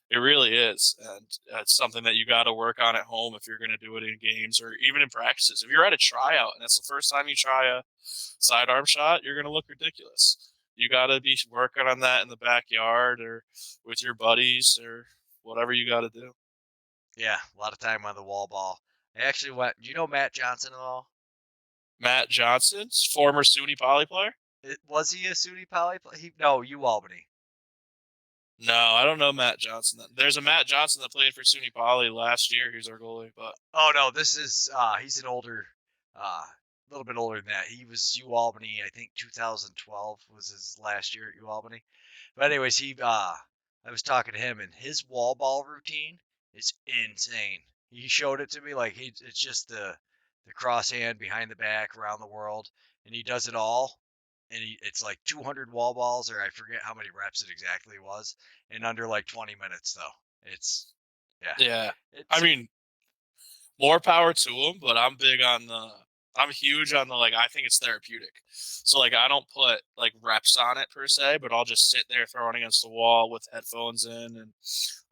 it really is. And it's something that you got to work on at home if you're going to do it in games or even in practices. If you're at a tryout and it's the first time you try a sidearm shot, you're going to look ridiculous. You got to be working on that in the backyard or with your buddies or whatever you got to do. Yeah, a lot of time on the wall ball. I actually went. Do you know Matt Johnson at all? Matt Johnson's former Suny Poly player? Was he a Suny Poly player? No, Albany. No, I don't know Matt Johnson. There's a Matt Johnson that played for Suny Poly last year. He's our goalie, but no, this is he's an older, a little bit older than that. He was Albany. I think 2012 was his last year at Albany. But anyways, I was talking to him, and his wall ball routine is insane. He showed it to me, like it's just the cross hand behind the back around the world, and he does it all. And it's like 200 wall balls, or I forget how many reps it exactly was, in under like 20 minutes though. It's yeah. I mean, more power to him, but I'm big on I'm huge on the, like, I think it's therapeutic. So, like, I don't put, like, reps on it per se, but I'll just sit there throwing against the wall with headphones in, and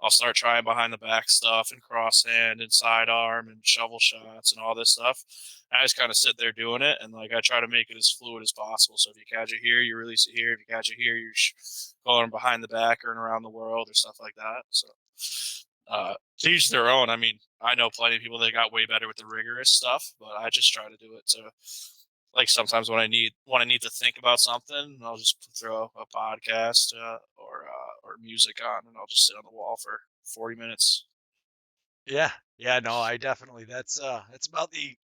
I'll start trying behind the back stuff and crosshand and sidearm and shovel shots and all this stuff. I just kind of sit there doing it, and, like, I try to make it as fluid as possible. So if you catch it here, you release it here. If you catch it here, you're going behind the back or around the world or stuff like that. So, to each their own. I mean, I know plenty of people that got way better with the rigorous stuff, but I just try to do it to, like, sometimes when I need to think about something, I'll just throw a podcast or music on, and I'll just sit on the wall for 40 minutes. Yeah. Yeah, no, I definitely that's about the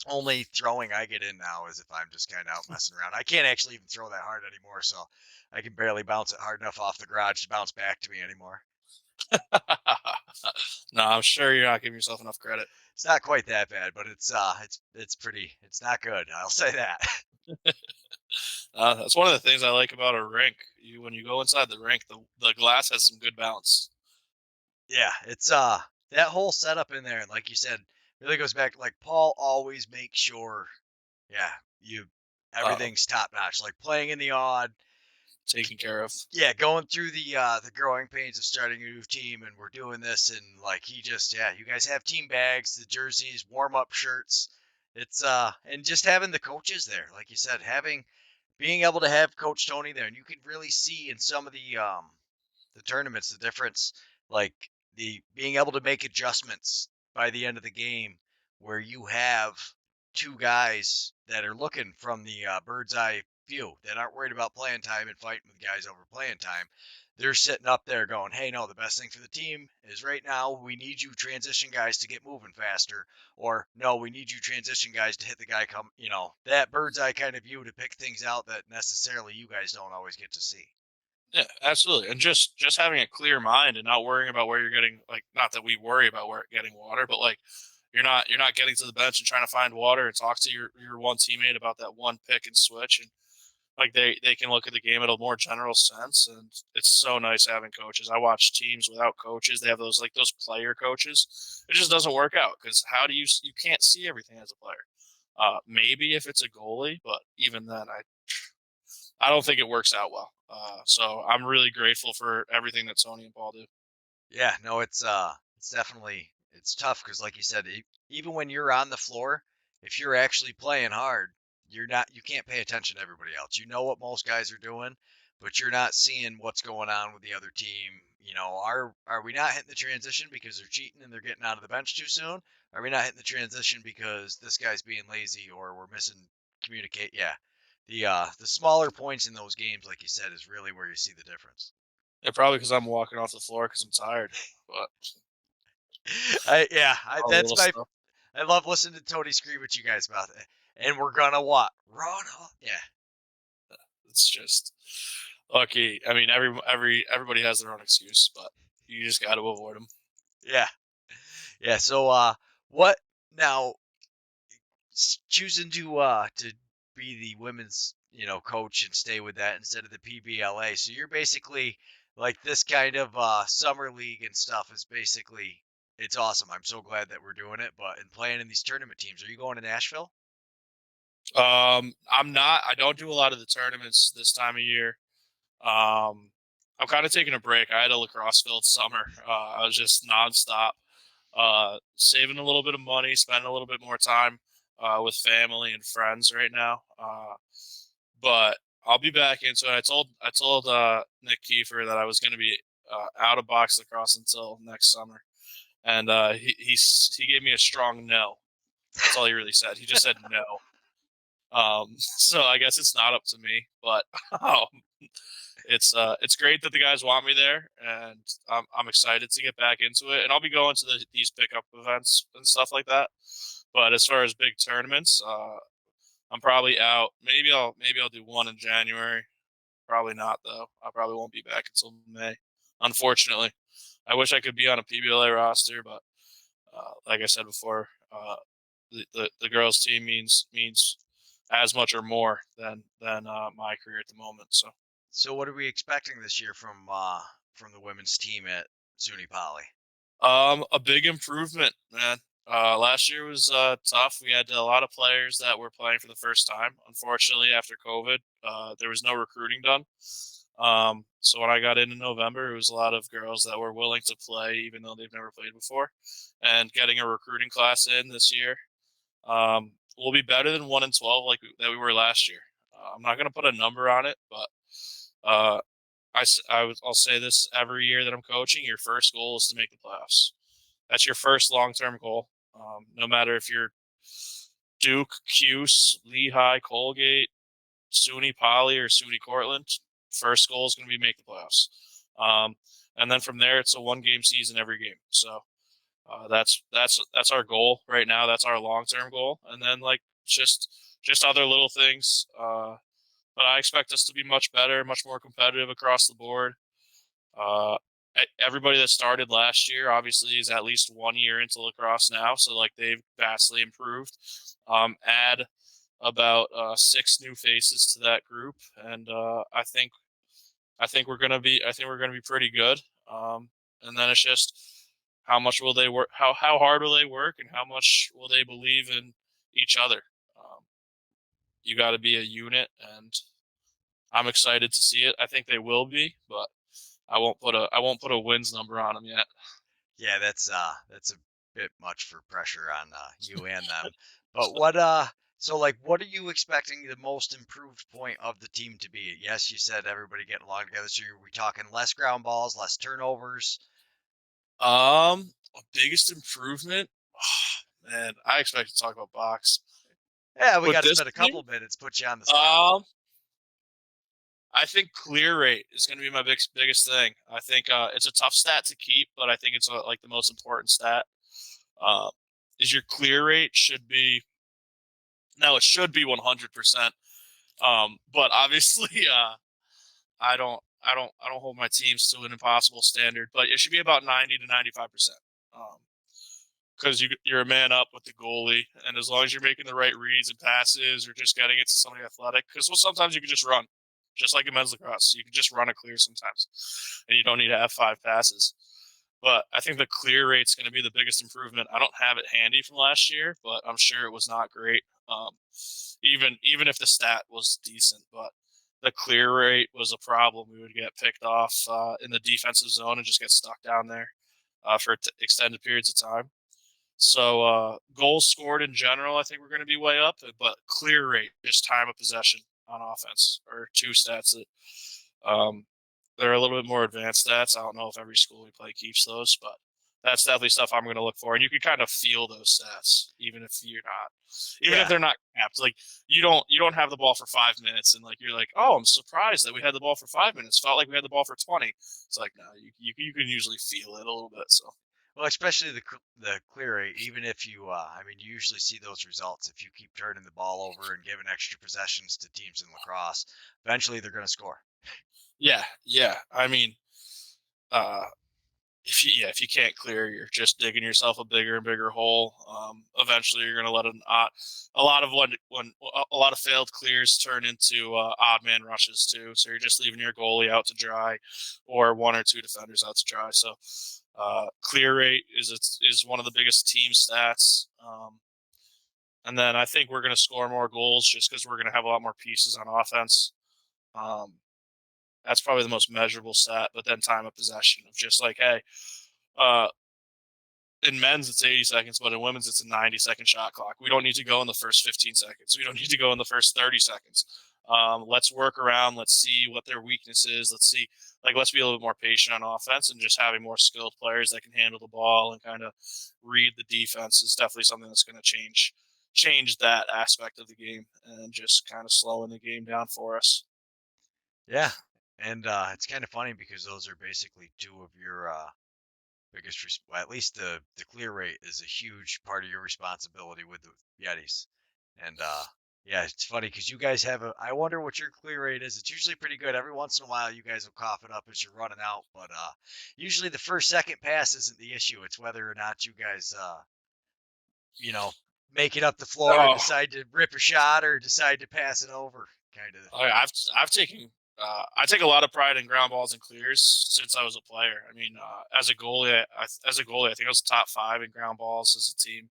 only throwing I get in now is if I'm just kind of out messing around. I can't actually even throw that hard anymore, so I can barely bounce it hard enough off the garage to bounce back to me anymore. No, I'm sure you're not giving yourself enough credit. It's not quite that bad, but it's pretty. It's not good. I'll say that. That's one of the things I like about a rink. When you go inside the rink, the glass has some good bounce. Yeah, it's that whole setup in there, and like you said, really goes back. Like Paul always makes sure, yeah, you Uh, everything's top notch. Like playing in the odd, Taken care of. yeah, going through the growing pains of starting a new team, and we're doing this, and like he just, yeah, you guys have team bags, the jerseys, warm up shirts. It's and just having the coaches there, like you said, being able to have Coach Tony there, and you can really see in some of the tournaments the difference, like the being able to make adjustments by the end of the game, where you have two guys that are looking from the bird's eye view that aren't worried about playing time and fighting with guys over playing time. They're sitting up there going, hey, no, the best thing for the team is right now we need you transition guys to get moving faster, or no, we need you transition guys to hit the guy come, that bird's eye kind of view to pick things out that necessarily you guys don't always get to see. Yeah, absolutely. And just having a clear mind and not worrying about where you're getting, like, not that we worry about where getting water, but, like, you're not getting to the bench and trying to find water and talk to your one teammate about that one pick and switch, and, like, they can look at the game at a more general sense. And it's so nice having coaches. I watch teams without coaches. They have those player coaches. It just doesn't work out because how do you can't see everything as a player. Maybe if it's a goalie, but even then, I don't think it works out well. So I'm really grateful for everything that Sony and Paul do. Yeah, no, it's definitely it's tough because, like you said, even when you're on the floor, if you're actually playing hard, you can't pay attention to everybody else. You know what most guys are doing, but you're not seeing what's going on with the other team. Are we not hitting the transition because they're cheating and they're getting out of the bench too soon? Are we not hitting the transition because this guy's being lazy or we're missing communicate? Yeah, the smaller points in those games, like you said, is really where you see the difference. Yeah, probably because I'm walking off the floor because I'm tired. But all the That's little my stuff. I love listening to Tony scream at you guys about it. And we're gonna what? Run off. Yeah. It's just lucky. I mean, everybody has their own excuse, but you just got to avoid them. Yeah. Yeah. So what now choosing to be the women's, coach and stay with that instead of the PBLA. So you're basically like this kind of summer league and stuff is basically it's awesome. I'm so glad that we're doing it, but in playing in these tournament teams, are you going to Nashville? I'm not. I don't do a lot of the tournaments this time of year. Um, I'm kind of taking a break. I had a lacrosse filled summer. I was just nonstop, saving a little bit of money, spending a little bit more time with family and friends right now. But I'll be back into it. I told Nick Kiefer that I was going to be out of box lacrosse until next summer, and he gave me a strong no. That's all he really said. He just said no. So I guess it's not up to me, but um, it's great that the guys want me there, and I'm excited to get back into it. And I'll be going to these pickup events and stuff like that. But as far as big tournaments, I'm probably out. Maybe I'll do one in January. Probably not though. I probably won't be back until May. Unfortunately, I wish I could be on a PBLA roster, but like I said before, the girls team means as much or more than my career at the moment. So So what are we expecting this year from the women's team at Suny Poly? a big improvement, man. Last year was tough. We had a lot of players that were playing for the first time. Unfortunately, after COVID, there was no recruiting done. So when I got in November, it was a lot of girls that were willing to play, even though they've never played before. And getting a recruiting class in this year will be better than 1-12 that we were last year. I'm not going to put a number on it, but uh, I'll say this every year that I'm coaching: your first goal is to make the playoffs. That's your first long-term goal. No matter if you're Duke, Cuse, Lehigh, Colgate, Suny Poly, or Suny Cortland, first goal is going to be make the playoffs. And then from there, it's a one-game season every game. So that's our goal right now. That's our long-term goal. And then just other little things. But I expect us to be much better, much more competitive across the board. Everybody that started last year obviously is at least 1 year into lacrosse now, so they've vastly improved. Add about 6 new faces to that group, and I think we're gonna be pretty good. And then it's just how much will they work, how hard will they work, and how much will they believe in each other. You got to be a unit, and I'm excited to see it. I think they will be, but I won't put a wins number on them yet. Yeah, that's a bit much for pressure on you and them. But what are you expecting the most improved point of the team to be? Yes, you said everybody getting along together. So are we talking less ground balls, less turnovers? Biggest improvement. Oh, man, I expect to talk about box. Yeah, we With got to this spend a team, couple minutes, put you on the spot. I think clear rate is going to be my biggest thing. I think it's a tough stat to keep, but I think it's the most important stat. Is your clear rate should be now it should be 100%. But obviously, I don't hold my teams to an impossible standard, but it should be about 90 to 95%. Because you're a man up with the goalie, and as long as you're making the right reads and passes, or just getting it to somebody athletic, because sometimes you can just run, just like in men's lacrosse, you can just run a clear sometimes, and you don't need to have 5 passes. But I think the clear rate's going to be the biggest improvement. I don't have it handy from last year, but I'm sure it was not great. Even if the stat was decent, but the clear rate was a problem. We would get picked off in the defensive zone and just get stuck down there for extended periods of time. So goals scored in general, I think we're going to be way up, but clear rate, just time of possession on offense, are 2 stats that they're a little bit more advanced stats. I don't know if every school we play keeps those, but that's definitely stuff I'm going to look for. And you can kind of feel those stats, even if Yeah. they're not capped. You don't have the ball for 5 minutes, and you're like, oh, I'm surprised that we had the ball for 5 minutes. Felt like we had the ball for 20. It's like, no, you can usually feel it a little bit. So. Well, especially the clear rate, even if you, you usually see those results if you keep turning the ball over and giving extra possessions to teams in lacrosse. Eventually, they're going to score. Yeah. I mean, uh, if you can't clear, you're just digging yourself a bigger and bigger hole. Eventually, you're going to let a lot of failed clears turn into odd man rushes too. So you're just leaving your goalie out to dry, or 1 or 2 defenders out to dry. So clear rate is one of the biggest team stats. And then I think we're going to score more goals just because we're going to have a lot more pieces on offense. That's probably the most measurable stat. But then time of possession of just hey, in men's it's 80 seconds, but in women's it's a 90-second shot clock. We don't need to go in the first 15 seconds. We don't need to go in the first 30 seconds. Let's work around. Let's see what their weakness is. Let's be a little bit more patient on offense, and just having more skilled players that can handle the ball and kind of read the defense is definitely something that's going to change that aspect of the game, and just kind of slowing the game down for us. Yeah, and it's kind of funny because those are basically 2 of your biggest. At least the clear rate is a huge part of your responsibility with the Yetis, and yeah, it's funny because you guys have I wonder what your clear rate is. It's usually pretty good. Every once in a while, you guys will cough it up as you're running out, but usually the first second pass isn't the issue. It's whether or not you guys you know make it up the floor and decide to rip a shot or decide to pass it over, kind of. I've taken I take a lot of pride in ground balls and clears since I was a player. I mean, as a goalie, I think I was top 5 in ground balls as a team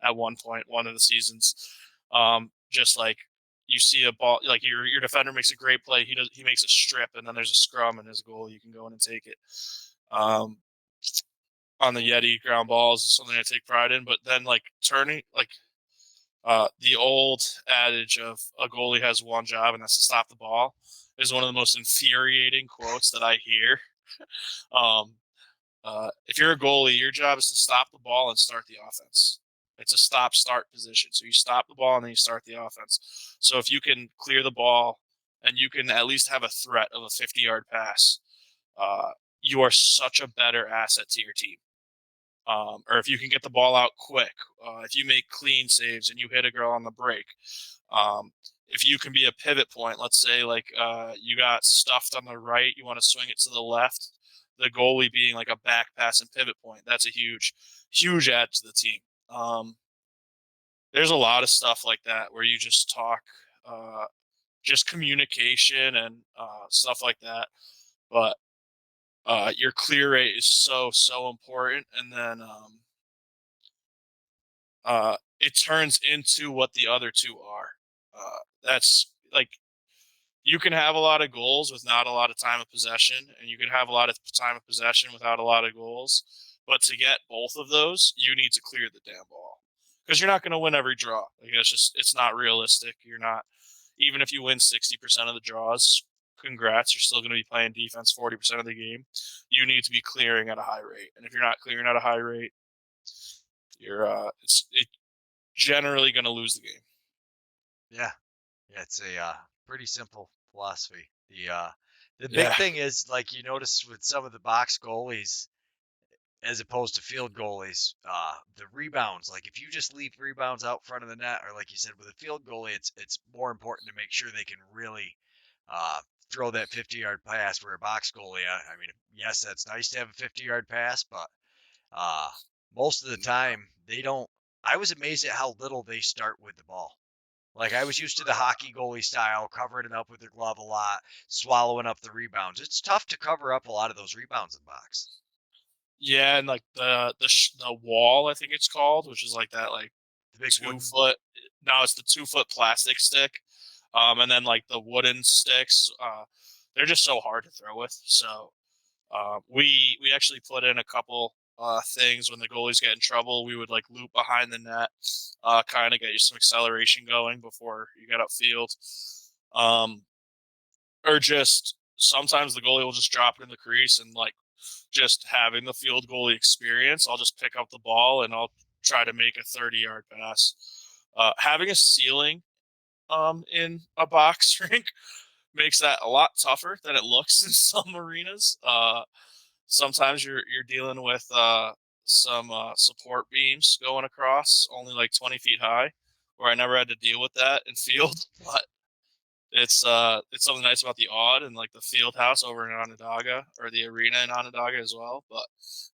at one point, one of the seasons. Just like you see a ball, like your defender makes a great play, he makes a strip, and then there's a scrum, and as a goal, you can go in and take it. On the Yeti, ground balls is something I take pride in, but then like turning, like the old adage of a goalie has one job, and that's to stop the ball, is one of the most infuriating quotes that I hear. Um, if you're a goalie, your job is to stop the ball and start the offense. It's a stop-start position. So you stop the ball and then you start the offense. So if you can clear the ball and you can at least have a threat of a 50-yard pass, you are such a better asset to your team. Or if you can get the ball out quick, if you make clean saves and you hit a girl on the break, if you can be a pivot point, let's say like you got stuffed on the right, you want to swing it to the left, the goalie being like a back pass and pivot point, that's a huge, huge add to the team. There's a lot of stuff like that where you just talk, just communication and stuff like that. But your clear rate is so important, and then it turns into what the other two are. That's like you can have a lot of goals with not a lot of time of possession, and you can have a lot of time of possession without a lot of goals. But to get both of those, you need to clear the damn ball because you're not going to win every draw. Like it's not realistic. You're not, even if you win 60% of the draws, congrats, you're still going to be playing defense 40% of the game. You need to be clearing at a high rate, and if you're not clearing at a high rate, it's generally going to lose the game. Yeah, it's a pretty simple philosophy. The big thing is, like, you notice with some of the box goalies as opposed to field goalies, the rebounds. Like, if you just leave rebounds out front of the net, or like you said, with a field goalie, it's more important to make sure they can really throw that 50-yard pass. Where a box goalie, I mean, yes, that's nice to have a 50-yard pass, but most of the time they don't. I was amazed at how little they start with the ball. Like, I was used to the hockey goalie style, covering it up with their glove a lot, swallowing up the rebounds. It's tough to cover up a lot of those rebounds in box. Yeah, and like the wall, I think it's called, which is like that like The big 2 wooden, foot. No, it's the 2 foot plastic stick, and then like the wooden sticks. They're just so hard to throw with. So we actually put in a couple things when the goalies get in trouble. We would like loop behind the net, kind of get you some acceleration going before you get upfield, or just sometimes the goalie will just drop it in the crease, and like just having the field goalie experience, I'll just pick up the ball and I'll try to make a 30-yard pass. Having a ceiling in a box rink makes that a lot tougher than it looks in some arenas. Sometimes you're dealing with some support beams going across, only like 20 feet high, where I never had to deal with that in field. But it's something nice about the Odd and like the field house over in Onondaga, or the arena in Onondaga as well. But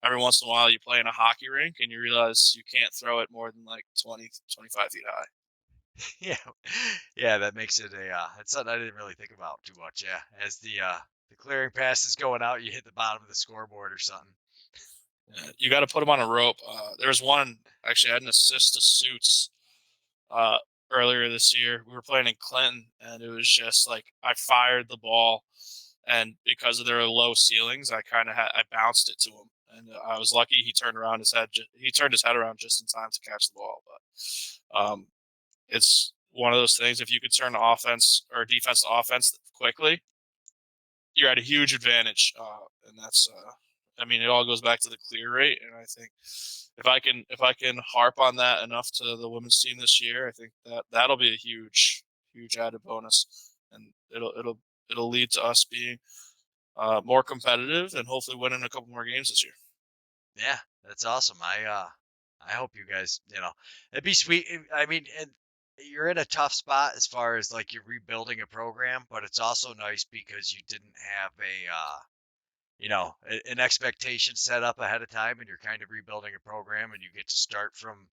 every once in a while you play in a hockey rink and you realize you can't throw it more than like 20, 25 feet high. yeah, yeah, that makes it it's something I didn't really think about too much. Yeah, as the clearing pass is going out, you hit the bottom of the scoreboard or something. You got to put them on a rope. There was one, actually, I had an assist to Suits earlier this year. We were playing in Clinton, and it was just like I fired the ball, and because of their low ceilings, I bounced it to him, and I was lucky. He turned his head around just in time to catch the ball. But it's one of those things. If you could turn the offense or defense to offense quickly, you're at a huge advantage, and that's. I mean, it all goes back to the clear rate, and I think if I can harp on that enough to the women's team this year, I think that'll be a huge added bonus, and it'll lead to us being more competitive and hopefully winning a couple more games this year. Yeah, that's awesome. I hope you guys, it'd be sweet. I mean, and you're in a tough spot as far as like you're rebuilding a program, but it's also nice because you didn't have an expectation set up ahead of time, and you're kind of rebuilding a program, and you get to start from,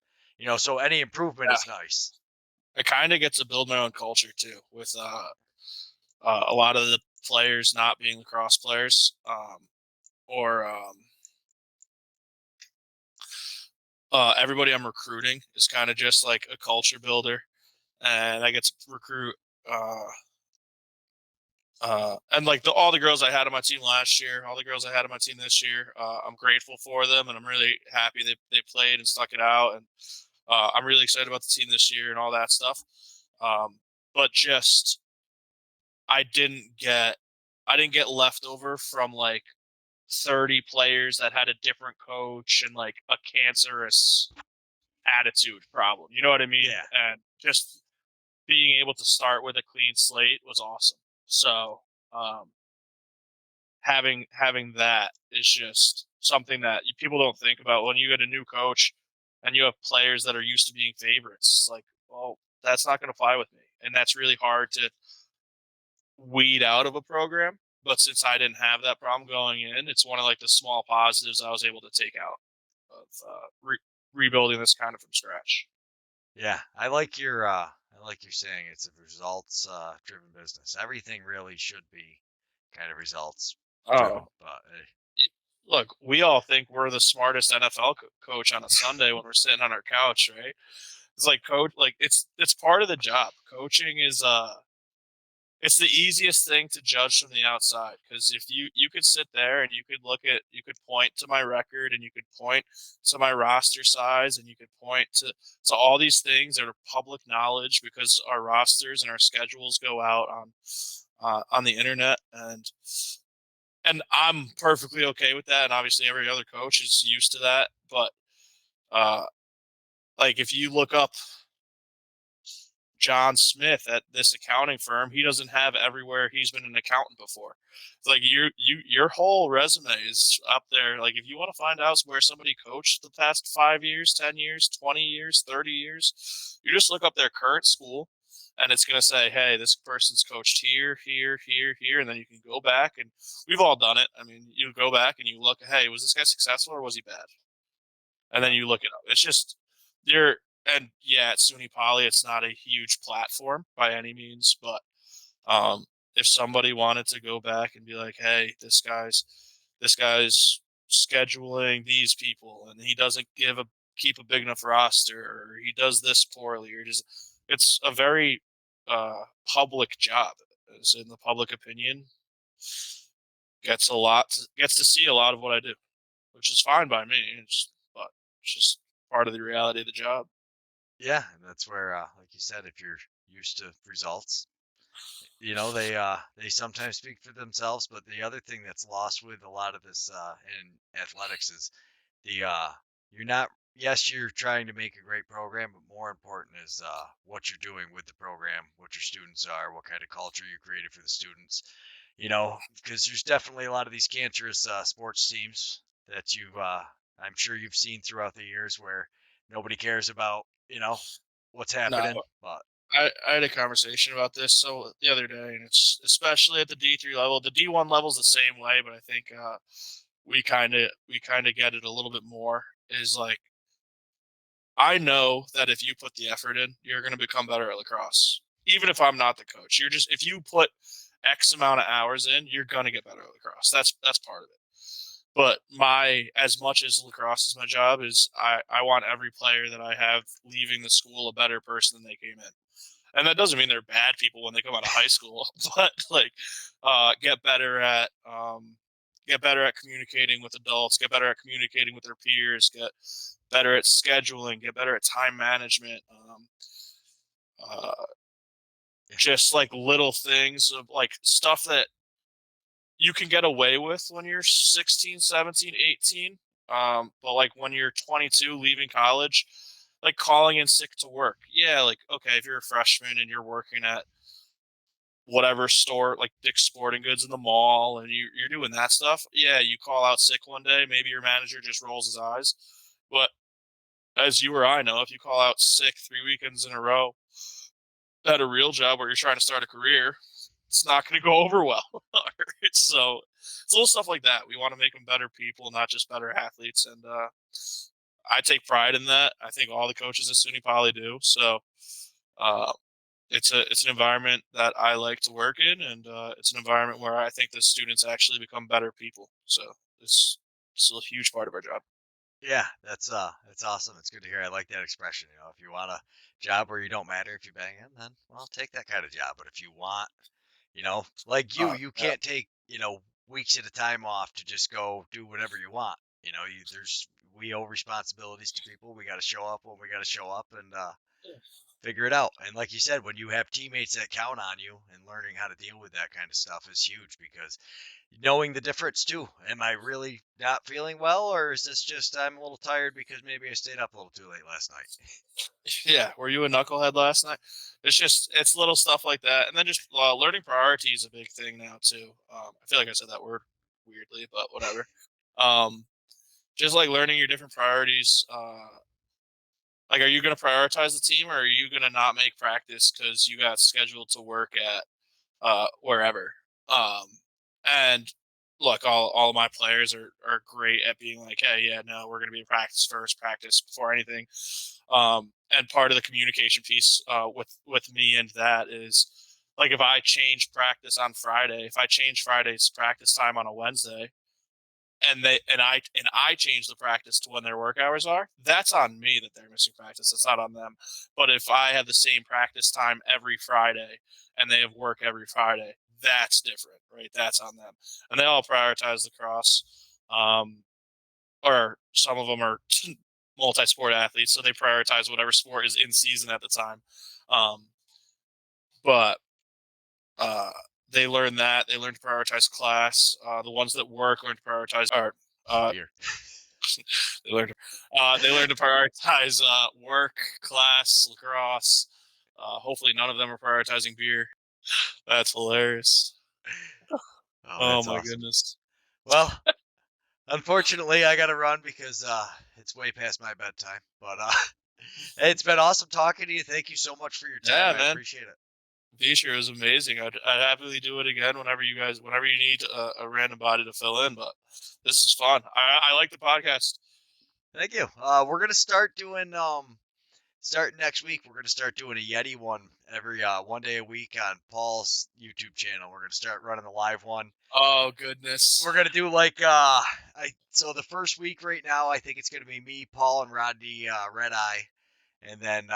so any improvement is nice. I kind of get to build my own culture too with a lot of players not being lacrosse players, or everybody I'm recruiting is kind of just like a culture builder, and I get to recruit. And like all the girls I had on my team last year, all the girls I had on my team this year, I'm grateful for them, and I'm really happy they played and stuck it out. And I'm really excited about the team this year and all that stuff. But just I didn't get leftover from like 30 players that had a different coach and like a cancerous attitude problem. You know what I mean? Yeah. And just being able to start with a clean slate was awesome. So having that is just something that people don't think about when you get a new coach and you have players that are used to being favorites. It's like, well, that's not going to fly with me, and that's really hard to weed out of a program. But since I didn't have that problem going in, it's one of like the small positives I was able to take out of rebuilding this kind of from scratch. Yeah, I like your saying it's a results driven business. Everything really should be kind of results driven, Oh, but look, we all think we're the smartest NFL coach on a Sunday when we're sitting on our couch, right? It's like coach, like it's part of the job. Coaching is it's the easiest thing to judge from the outside, because if you could sit there and you could point to my record, and you could point to my roster size, and you could point to all these things that are public knowledge because our rosters and our schedules go out on the internet, and I'm perfectly okay with that, and obviously every other coach is used to that. But uh, like if you look up John Smith at this accounting firm, he doesn't have everywhere he's been an accountant before. It's like your whole resume is up there. Like if you want to find out where somebody coached the past 5 years, 10 years, 20 years, 30 years, you just look up their current school, and it's going to say, hey, this person's coached here, here, here, here. And then you can go back, and we've all done it. I mean, you go back and you look, hey, was this guy successful or was he bad? And then you look it up. It's just you're and yeah, at Suny Poly, it's not a huge platform by any means, but if somebody wanted to go back and be like, hey, this guy's scheduling these people, and he doesn't keep a big enough roster, or he does this poorly, or just it's a very public job, as in the public opinion gets to see a lot of what I do, which is fine by me. But it's just part of the reality of the job. yeah, and that's where, like you said, if you're used to results, they sometimes speak for themselves. But the other thing that's lost with a lot of this in athletics is the you're not. Yes, you're trying to make a great program, but more important is what you're doing with the program, what your students are, what kind of culture you created for the students. Because there's definitely a lot of these cancerous sports teams that I'm sure you've seen throughout the years where nobody cares about, what's No, happening. But I had a conversation about this the other day, and it's especially at the D3 level. The D1 level is the same way, but I think we kind of get it a little bit more. Is like I know that if you put the effort in, you're going to become better at lacrosse. Even if I'm not the coach, if you put X amount of hours in, you're going to get better at lacrosse. That's part of it. But as much as lacrosse is my job, is I want every player that I have leaving the school a better person than they came in. And that doesn't mean they're bad people when they come out of high school, but like get better at communicating with adults, get better at communicating with their peers, get better at scheduling, get better at time management. Uh, just like little things of like stuff that you can get away with when you're 16, 17, 18. But like when you're 22 leaving college, like calling in sick to work. Yeah, like, okay, if you're a freshman and you're working at whatever store, like Dick's Sporting Goods in the mall, and you're doing that stuff, yeah, you call out sick one day, maybe your manager just rolls his eyes. But as you or I know, if you call out sick 3 weekends in a row at a real job where you're trying to start a career, it's not going to go over well. So it's little stuff like that. We want to make them better people, not just better athletes. And I take pride in that. I think all the coaches at SUNY Poly do. So, uh, it's an environment that I like to work in, and it's an environment where I think the students actually become better people. So it's a huge part of our job. Yeah, that's awesome. It's good to hear. I like that expression. If you want a job where you don't matter if you bang in, then well, take that kind of job. But if you want, like you Yeah, can't take, weeks at a time off to just go do whatever you want. We owe responsibilities to people. We got to show up when we got to show up and figure it out. And like you said, when you have teammates that count on you and learning how to deal with that kind of stuff is huge because knowing the difference too. Am I really not feeling well, or is this just I'm a little tired because maybe I stayed up a little too late last night? yeah. Were you a knucklehead last night? It's little stuff like that, and then just learning priority is a big thing now too. I feel like I said that word weirdly, but whatever. Um, just like learning your different priorities. Like, are you going to prioritize the team, or are you going to not make practice because you got scheduled to work at wherever? Um, and look, all of my players are great at being like, hey, yeah, no, we're going to be practice first, practice before anything. And part of the communication piece with me and that is like if I change practice on Friday, if I change Friday's practice time on a Wednesday, and I change the practice to when their work hours are, that's on me that they're missing practice. It's not on them. But if I have the same practice time every Friday and they have work every Friday, that's different, right? That's on them. And they all prioritize lacrosse. Or some of them are multi-sport athletes, so they prioritize whatever sport is in season at the time. Um, but uh, they learn that they learn to prioritize class. The ones that work learn to prioritize art. Beer. They learn to prioritize work, class, lacrosse. Hopefully, none of them are prioritizing beer. That's hilarious. Oh, Oh that's my awesome. goodness. Well, unfortunately, I got to run because it's way past my bedtime. But hey, it's been awesome talking to you. Thank you so much for your time. Yeah, I man. appreciate it. Fisher is amazing. I'd happily do it again whenever you need a random body to fill in. But this is fun. I like the podcast. Thank you. We're gonna start doing starting next week. We're gonna start doing a Yeti one every one day a week on Paul's YouTube channel. We're gonna start running a live one. Oh goodness. We're gonna do like so the first week right now I think it's gonna be me, Paul, and Rodney Red Eye. And then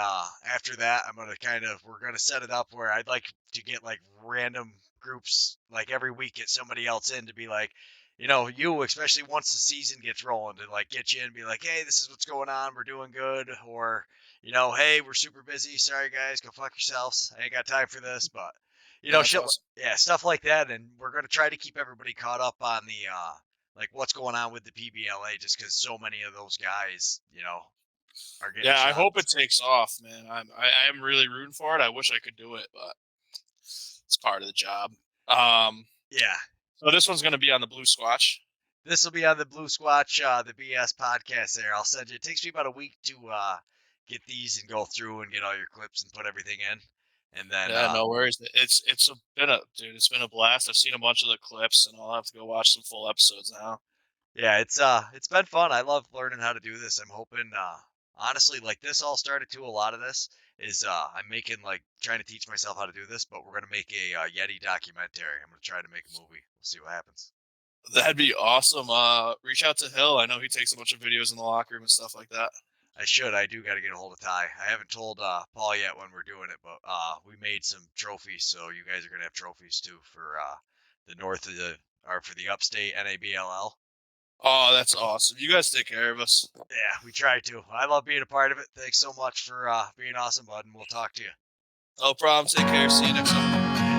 after that, we're gonna set it up where I'd like to get like random groups, like every week, get somebody else in to be like, you, especially once the season gets rolling, to like get you in and be like, hey, this is what's going on, we're doing good, or hey, we're super busy, sorry guys, go fuck yourselves, I ain't got time for this, but That's shit, awesome. yeah, stuff like that, and we're gonna try to keep everybody caught up on the like what's going on with the PBLA, just because so many of those guys, are getting Yeah, I hope it shots. takes off, man. I am really rooting for it. I wish I could do it, but it's part of the job. Yeah. So this one's gonna be on the Blue Squatch. This will be on the Blue Squatch, the BS podcast there. I'll send you. It takes me about a week to get these and go through and get all your clips and put everything in. And then, Yeah, no worries. It's been a blast. I've seen a bunch of the clips, and I'll have to go watch some full episodes now. yeah, it's been fun. I love learning how to do this. I'm hoping, honestly, like this all started to a lot of this is I'm making like trying to teach myself how to do this, but we're gonna make a Yeti documentary. I'm gonna try to make a movie. We'll see what happens. That'd be awesome. Reach out to Hill. I know he takes a bunch of videos in the locker room and stuff like that. I should. I do got to get a hold of Ty. I haven't told Paul yet when we're doing it, but we made some trophies, so you guys are gonna have trophies too for the north of the or for the upstate NABLL. Oh, that's awesome. You guys take care of us. Yeah, we try to. I love being a part of it. Thanks so much for being awesome, bud, and we'll talk to you. No problem. Take care. See you next time.